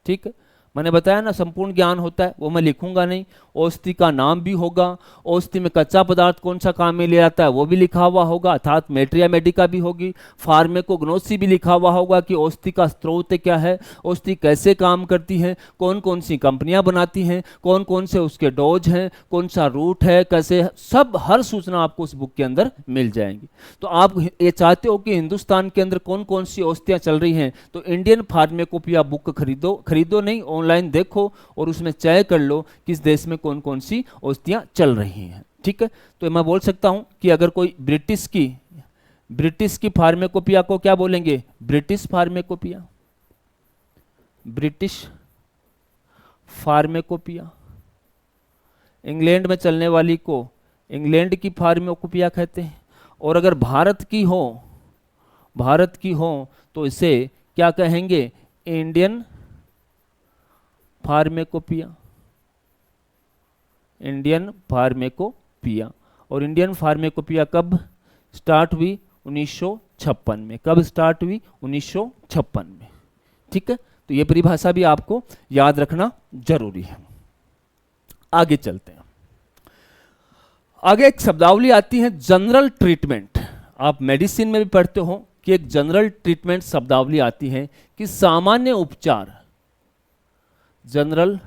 ठीक है, मैंने बताया ना संपूर्ण ज्ञान होता है, वो मैं लिखूंगा नहीं। औषधि का नाम भी होगा, औषधि में कच्चा पदार्थ कौन सा काम में लिया जाता है वो भी लिखा हुआ होगा, अर्थात मेट्रिया मेडिका भी होगी। फार्मेकोग्नोसी भी लिखा हुआ होगा कि औषधि का स्रोत क्या है, औषधि कैसे काम करती है, कौन कौन सी कंपनियां बनाती हैं, कौन कौन से उसके डोज हैं, कौन सा रूट है, कैसे, सब हर सूचना आपको उस बुक के अंदर मिल जाएंगी। तो आप ये चाहते हो कि हिंदुस्तान के अंदर कौन कौन सी औषधियां चल रही हैं, तो इंडियन फार्मेकोपिया बुक खरीदो नहीं, ऑनलाइन देखो और उसमें चयन कर लो किस देश में कौन कौन सी औषधियां चल रही हैं। ठीक है, तो मैं बोल सकता हूं कि अगर कोई ब्रिटिश की फार्मेकोपिया को क्या बोलेंगे? ब्रिटिश फार्मेकोपिया। ब्रिटिश फार्मेकोपिया। इंग्लैंड में चलने वाली को इंग्लैंड की फार्मेकोपिया कहते हैं। और अगर भारत की हो तो इसे क्या कहेंगे? इंडियन फार्मेकोपिया। इंडियन फार्मेकोपिया। और इंडियन फार्मेकोपिया कब स्टार्ट हुई? 1956 में। कब स्टार्ट हुई? 1956 में। ठीक है, तो ये परिभाषा भी आपको याद रखना जरूरी है। आगे चलते हैं। आगे एक शब्दावली आती है जनरल ट्रीटमेंट। आप मेडिसिन में भी पढ़ते हो कि एक जनरल ट्रीटमेंट शब्दावली आती है कि सामान्य उपचार। जनरल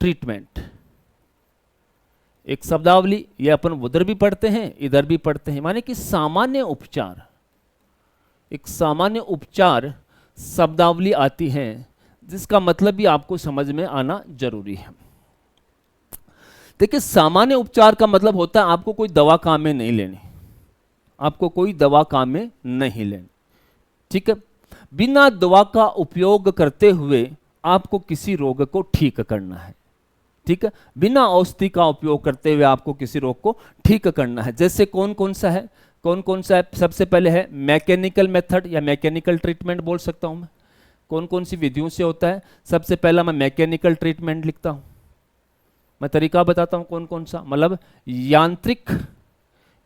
ट्रीटमेंट एक शब्दावली, ये अपन उधर भी पढ़ते हैं इधर भी पढ़ते हैं, माने कि सामान्य उपचार। एक सामान्य उपचार शब्दावली आती है जिसका मतलब भी आपको समझ में आना जरूरी है। देखिए, सामान्य उपचार का मतलब होता है आपको कोई दवा काम में नहीं लेनी, आपको कोई दवा काम में नहीं लेनी। ठीक है, बिना दवा का उपयोग करते हुए आपको किसी रोग को ठीक करना है। ठीक है, बिना औषधि का उपयोग करते हुए आपको किसी रोग को ठीक करना है। जैसे कौन कौन सा है? सबसे पहले है मैकेनिकल मेथड या मैकेनिकल ट्रीटमेंट बोल सकता हूं मैं। कौन कौन सी विधियों से होता है? सबसे पहला मैं मैकेनिकल ट्रीटमेंट लिखता हूं। मैं तरीका बताता हूं कौन कौन सा, मतलब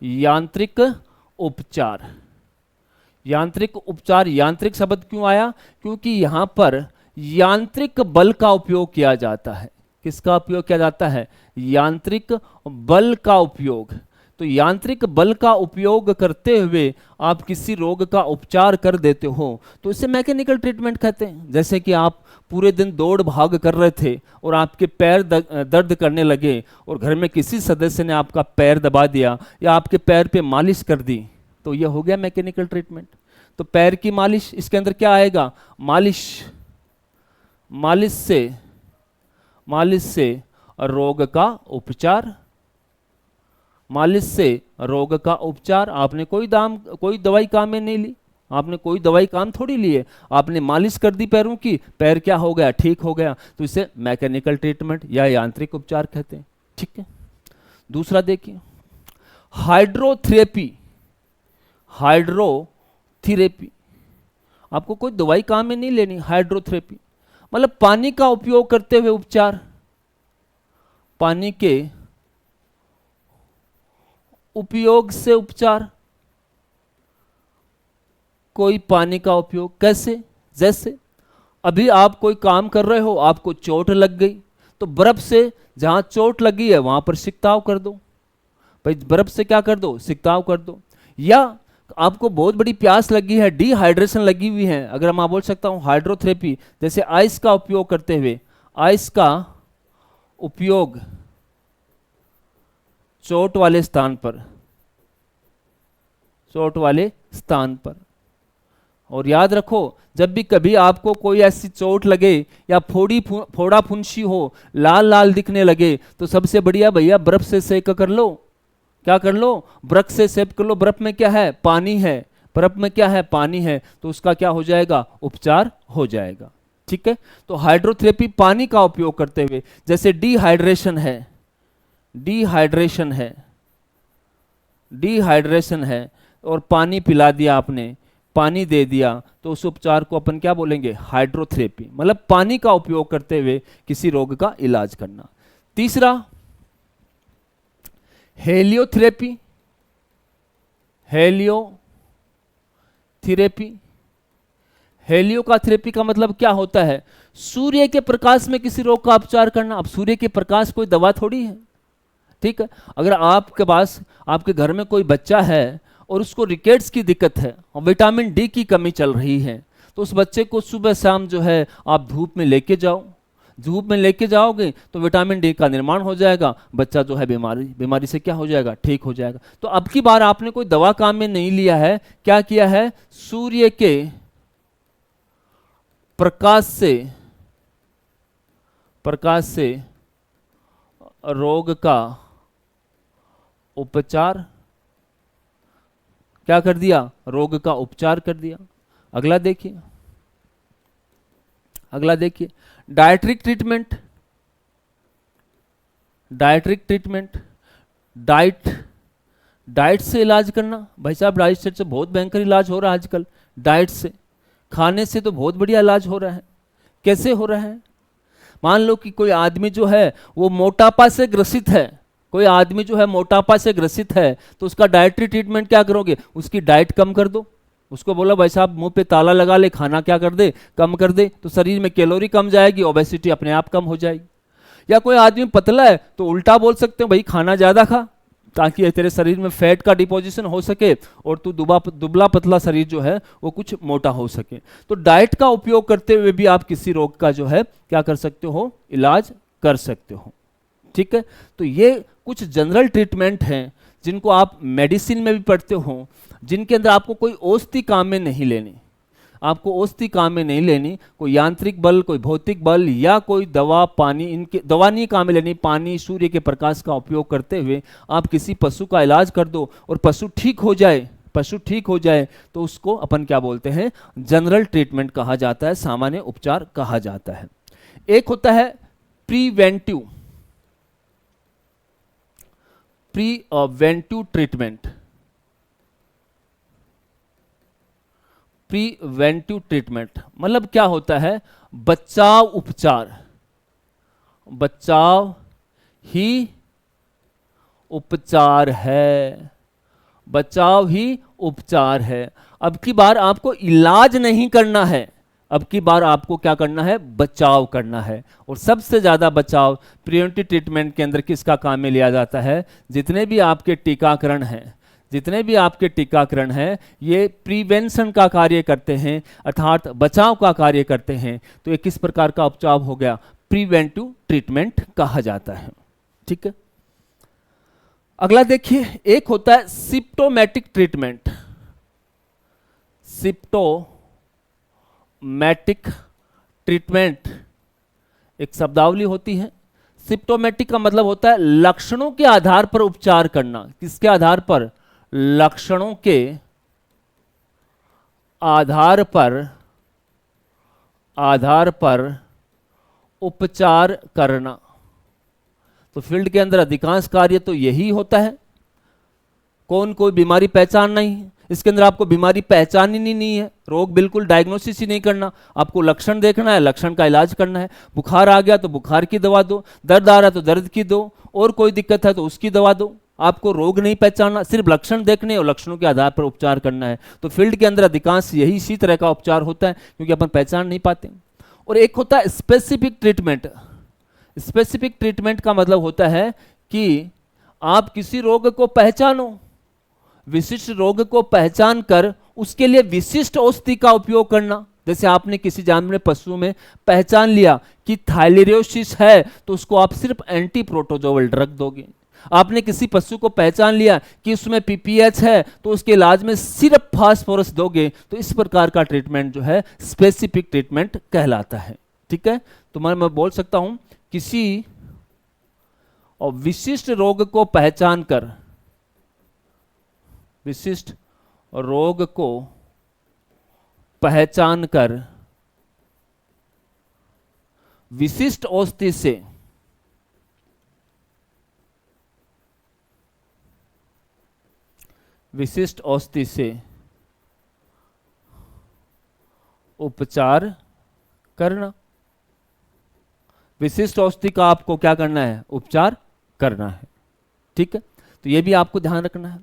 यांत्रिक उपचार। यांत्रिक उपचार, यांत्रिक शब्द क्यों आया? क्योंकि यहां पर यांत्रिक बल का उपयोग किया जाता है। किसका उपयोग किया जाता है? यांत्रिक बल का उपयोग। तो यांत्रिक बल का उपयोग करते हुए आप किसी रोग का उपचार कर देते हो तो इसे मैकेनिकल ट्रीटमेंट कहते हैं। जैसे कि आप पूरे दिन दौड़ भाग कर रहे थे और आपके पैर दर्द करने लगे और घर में किसी सदस्य ने आपका पैर दबा दिया या आपके पैर पे मालिश कर दी, तो यह हो गया मैकेनिकल ट्रीटमेंट। तो पैर की मालिश, इसके अंदर क्या आएगा? मालिश से रोग का उपचार। मालिश से रोग का उपचार। आपने कोई दवाई काम में नहीं ली, आपने कोई दवाई काम थोड़ी ली है, आपने मालिश कर दी पैरों की, पैर क्या हो गया, ठीक हो गया। तो इसे मैकेनिकल ट्रीटमेंट या यांत्रिक उपचार कहते हैं। ठीक है, दूसरा देखिए, हाइड्रोथेरेपी। हाइड्रोथेरेपी, आपको कोई दवाई काम में नहीं लेनी। हाइड्रोथेरेपी मतलब पानी का उपयोग करते हुए उपचार। पानी के उपयोग से उपचार। कोई पानी का उपयोग कैसे, जैसे अभी आप कोई काम कर रहे हो, आपको चोट लग गई, तो बर्फ से जहां चोट लगी है वहां पर सिकताव कर दो। भाई बर्फ से क्या कर दो, सिकताव कर दो। या आपको बहुत बड़ी प्यास लगी है, डिहाइड्रेशन लगी हुई है, अगर मैं बोल सकता हूं हाइड्रोथेरेपी, जैसे आइस का उपयोग करते हुए, आइस का उपयोग चोट वाले स्थान पर, चोट वाले स्थान पर। और याद रखो, जब भी कभी आपको कोई ऐसी चोट लगे या फोड़ा फुंसी हो, लाल लाल दिखने लगे, तो सबसे बढ़िया भैया बर्फ से सेक कर लो। क्या कर लो, बर्फ से सेक कर लो। बर्फ में क्या है, पानी है। बर्फ में क्या है, पानी है, तो उसका क्या हो जाएगा, उपचार हो जाएगा। ठीक है, तो हाइड्रोथेरेपी पानी का उपयोग करते हुए, जैसे डिहाइड्रेशन है, डिहाइड्रेशन है, डिहाइड्रेशन है और पानी पिला दिया आपने, पानी दे दिया, तो उस उपचार को अपन क्या बोलेंगे, हाइड्रोथेरेपी। मतलब पानी का उपयोग करते हुए किसी रोग का इलाज करना। तीसरा, हेलियोथेरेपी। हेलियोथेरेपी, हेलियो का थेरेपी का मतलब क्या होता है, सूर्य के प्रकाश में किसी रोग का उपचार करना। अब सूर्य के प्रकाश कोई दवा थोड़ी है। ठीक है, अगर आपके पास, आपके घर में कोई बच्चा है और उसको रिकेट्स की दिक्कत है और विटामिन डी की कमी चल रही है, तो उस बच्चे को सुबह शाम जो है आप धूप में लेके जाओ। धूप में लेके जाओगे तो विटामिन डी का निर्माण हो जाएगा, बच्चा जो है बीमारी से क्या हो जाएगा, ठीक हो जाएगा। तो अब की बार आपने कोई दवा काम में नहीं लिया है, क्या किया है, सूर्य के प्रकाश से रोग का उपचार क्या कर दिया, रोग का उपचार कर दिया। अगला देखिए, अगला देखिए, डायट्रिक ट्रीटमेंट। डायट्रिक ट्रीटमेंट, डाइट से इलाज करना। भाई साहब डाइट से बहुत भयंकर इलाज हो रहा है आजकल। डाइट से, खाने से तो बहुत बढ़िया इलाज हो रहा है। कैसे हो रहा है, मान लो कि कोई आदमी जो है वो मोटापा से ग्रसित है, कोई आदमी जो है मोटापा से ग्रसित है, तो उसका डाइटरी ट्रीटमेंट क्या करोगे, उसकी डाइट कम कर दो। उसको बोला भाई साहब मुंह पे ताला लगा ले, खाना क्या कर दे, कम कर दे, तो शरीर में कैलोरी कम जाएगी, ओबेसिटी अपने आप कम हो जाएगी। या कोई आदमी पतला है तो उल्टा बोल सकते हो, भाई खाना ज्यादा खा ताकि तेरे शरीर में फैट का डिपोजिशन हो सके और तू दुबला पतला शरीर जो है वो कुछ मोटा हो सके। तो डाइट का उपयोग करते हुए भी आप किसी रोग का जो है क्या कर सकते हो, इलाज कर सकते हो। ठीक है, तो ये कुछ जनरल ट्रीटमेंट हैं जिनको आप मेडिसिन में भी पढ़ते हो, जिनके अंदर आपको कोई औषधि काम में नहीं लेनी। आपको औषधि काम में नहीं लेनी, कोई यांत्रिक बल, कोई भौतिक बल या कोई दवा, पानी, इनके दवा नहीं काम में लेनी। पानी, सूर्य के प्रकाश का उपयोग करते हुए आप किसी पशु का इलाज कर दो और पशु ठीक हो जाए, पशु ठीक हो जाए, तो उसको अपन क्या बोलते हैं, जनरल ट्रीटमेंट कहा जाता है, सामान्य उपचार कहा जाता है। एक होता है प्रीवेंटिव ट्रीटमेंट। प्रीवेंटिव ट्रीटमेंट मतलब क्या होता है, बचाव उपचार। बचाव ही उपचार है, बचाव ही उपचार है। अब की बार आपको इलाज नहीं करना है, अब की बार आपको क्या करना है, बचाव करना है। और सबसे ज्यादा बचाव प्रिवेंटिव ट्रीटमेंट के अंदर किसका काम में लिया जाता है, जितने भी आपके टीकाकरण हैं, जितने भी आपके टीकाकरण हैं, ये प्रिवेंशन का कार्य करते हैं, अर्थात बचाव का कार्य करते हैं। तो ये किस प्रकार का उपचार हो गया, प्रिवेंटिव ट्रीटमेंट कहा जाता है। ठीक है, अगला देखिए, एक होता है सिम्प्टोमेटिक ट्रीटमेंट। सिम्प्टोमेटिक ट्रीटमेंट एक शब्दावली होती है। सिम्प्टोमेटिक का मतलब होता है लक्षणों के आधार पर उपचार करना। किसके आधार पर? लक्षणों के आधार पर उपचार करना। तो फील्ड के अंदर अधिकांश कार्य तो यही होता है। कोई बीमारी पहचान नहीं है, इसके अंदर आपको बीमारी पहचाननी नहीं है, रोग बिल्कुल डायग्नोसिस ही नहीं करना, आपको लक्षण देखना है, लक्षण का इलाज करना है। बुखार आ गया तो बुखार की दवा दो, दर्द आ रहा तो दर्द की दो, और कोई दिक्कत है तो उसकी दवा दो। आपको रोग नहीं पहचानना, सिर्फ लक्षण देखने और लक्षणों के आधार पर उपचार करना है। तो फील्ड के अंदर अधिकांश यही इसी तरह का उपचार होता है, क्योंकि अपन पहचान नहीं पाते। और एक होता है स्पेसिफिक ट्रीटमेंट। स्पेसिफिक ट्रीटमेंट का मतलब होता है कि आप किसी रोग को पहचानो, विशिष्ट रोग को पहचान कर उसके लिए विशिष्ट औषधि का उपयोग करना। जैसे आपने किसी जानवर पशु में पहचान लिया कि थायलेरियोसिस है, तो उसको आप सिर्फ एंटी प्रोटोजोवल ड्रग दोगे। आपने किसी पशु को पहचान लिया कि उसमें पीपीएच है, तो उसके इलाज में सिर्फ फास्फोरस दोगे। तो इस प्रकार का ट्रीटमेंट जो है स्पेसिफिक ट्रीटमेंट कहलाता है। ठीक है, तो मैं बोल सकता हूं किसी और विशिष्ट रोग को पहचान कर, विशिष्ट रोग को पहचान कर विशिष्ट औषधि से उपचार करना। विशिष्ट औषधि का आपको क्या करना है? उपचार करना है। ठीक है, तो यह भी आपको ध्यान रखना है।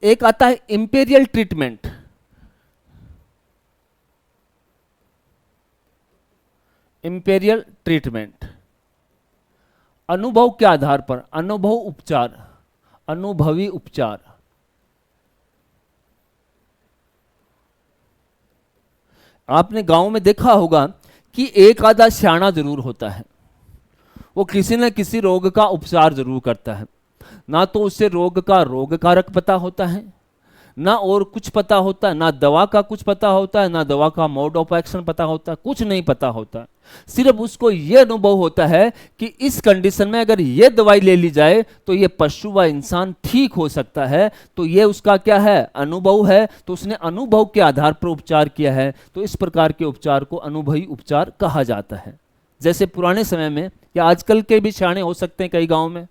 एक आता है इंपीरियल ट्रीटमेंट। इंपीरियल ट्रीटमेंट अनुभव के आधार पर, अनुभवी उपचार। आपने गांव में देखा होगा कि एक आधा सियाना जरूर होता है, वो किसी न किसी रोग का उपचार जरूर करता है। ना तो उससे रोग का रोग कारक पता होता है, ना और कुछ पता होता है, ना दवा का कुछ पता होता है, ना दवा का मोड ऑफ एक्शन पता होता है, कुछ नहीं पता होता है। सिर्फ उसको यह अनुभव होता है कि इस कंडीशन में अगर यह दवाई ले ली जाए तो यह पशु व इंसान ठीक हो सकता है। तो यह उसका क्या है? अनुभव है। तो उसने अनुभव के आधार पर उपचार किया है। तो इस प्रकार के उपचार को अनुभवी उपचार कहा जाता है। जैसे पुराने समय में या आजकल के भी सियाने हो सकते हैं कई गाँव में,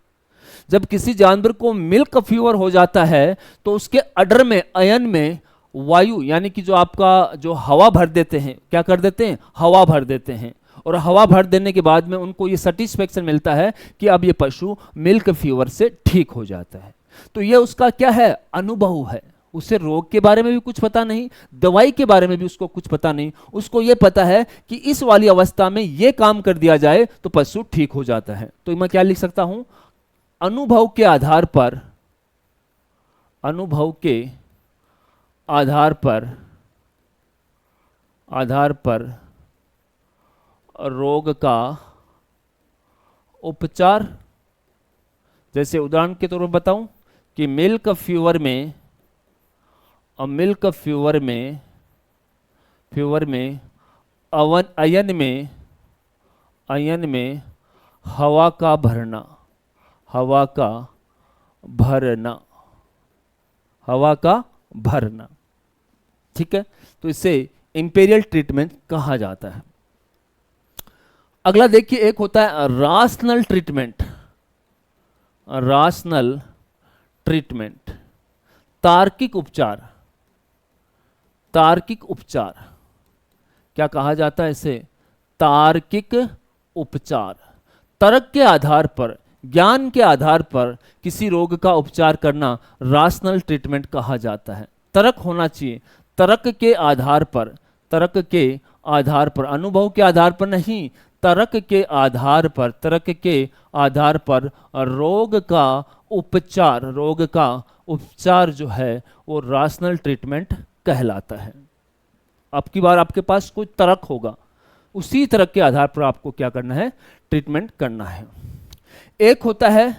जब किसी जानवर को मिल्क फीवर हो जाता है तो उसके अडर में, अयन में वायु यानी कि जो आपका जो हवा भर देते हैं, क्या कर देते हैं? हवा भर देते हैं। और हवा भर देने के बाद में उनको ये सेटिस्फेक्शन मिलता है कि अब ये पशु मिल्क फीवर से ठीक हो जाता है। तो ये उसका क्या है? अनुभव है। उसे रोग के बारे में भी कुछ पता नहीं, दवाई के बारे में भी उसको कुछ पता नहीं। उसको ये पता है कि इस वाली अवस्था में ये काम कर दिया जाए तो पशु ठीक हो जाता है। तो मैं क्या लिख सकता हूं? अनुभव के आधार पर रोग का उपचार। जैसे उदाहरण के तौर पर बताऊं कि मिल्क फीवर में अयन में हवा का भरना। ठीक है, तो इसे इंपीरियल ट्रीटमेंट कहा जाता है। अगला देखिए, एक होता है राशनल ट्रीटमेंट, तार्किक उपचार। क्या कहा जाता है इसे? तार्किक उपचार। तर्क के आधार पर, ज्ञान के आधार पर किसी रोग का उपचार करना राशनल ट्रीटमेंट कहा जाता है। तर्क होना चाहिए, तर्क के आधार पर, अनुभव के आधार पर नहीं, तर्क के आधार पर रोग का उपचार जो है वो राशनल ट्रीटमेंट कहलाता है। अब की बार आपके पास कोई तर्क होगा, उसी तर्क के आधार पर आपको क्या करना है? ट्रीटमेंट करना है। एक होता है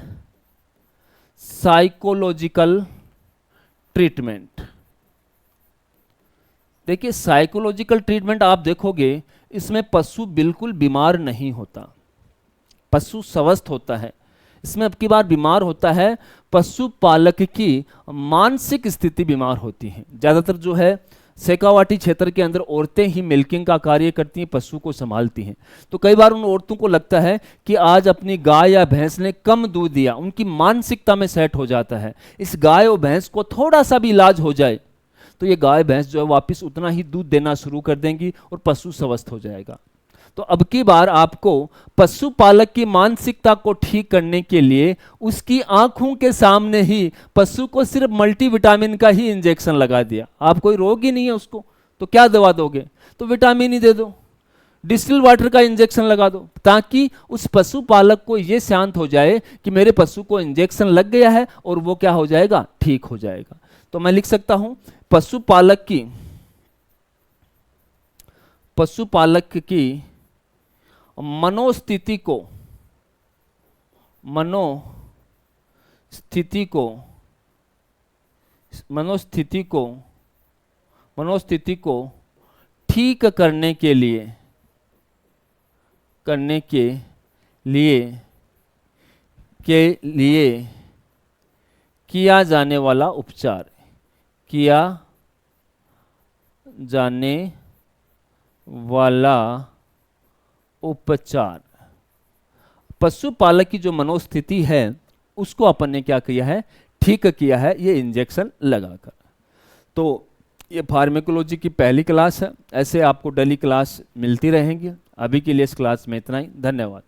साइकोलॉजिकल ट्रीटमेंट। देखिए, साइकोलॉजिकल ट्रीटमेंट आप देखोगे इसमें पशु बिल्कुल बीमार नहीं होता। पशु स्वस्थ होता है। इसमें अब की बार बीमार होता है पशुपालक की मानसिक स्थिति बीमार होती है। ज़्यादातर जो है शेखावाटी क्षेत्र के अंदर औरतें ही मिल्किंग का कार्य करती हैं, पशु को संभालती हैं। तो कई बार उन औरतों को लगता है कि आज अपनी गाय या भैंस ने कम दूध दिया, उनकी मानसिकता में सेट हो जाता है इस गाय और भैंस को थोड़ा सा भी इलाज हो जाए तो ये गाय भैंस जो है वापस उतना ही दूध देना शुरू कर देंगी और पशु स्वस्थ हो जाएगा। तो अब की बार आपको पशुपालक की मानसिकता को ठीक करने के लिए उसकी आंखों के सामने ही पशु को सिर्फ मल्टीविटामिन का ही इंजेक्शन लगा दिया। आप कोई रोग ही नहीं है उसको, तो क्या दवा दोगे? तो विटामिन ही दे दो, डिस्टिल वाटर का इंजेक्शन लगा दो, ताकि उस पशुपालक को यह शांत हो जाए कि मेरे पशु को इंजेक्शन लग गया है और वो क्या हो जाएगा, ठीक हो जाएगा। तो मैं लिख सकता हूं पशुपालक की मनोस्थिति को ठीक करने के लिए किया जाने वाला उपचार। पशुपालक की जो मनोस्थिति है उसको अपन ने क्या किया है, ठीक किया है, ये इंजेक्शन लगाकर। तो ये फार्मेकोलॉजी की पहली क्लास है। ऐसे आपको डेली क्लास मिलती रहेंगी। अभी के लिए इस क्लास में इतना ही। धन्यवाद।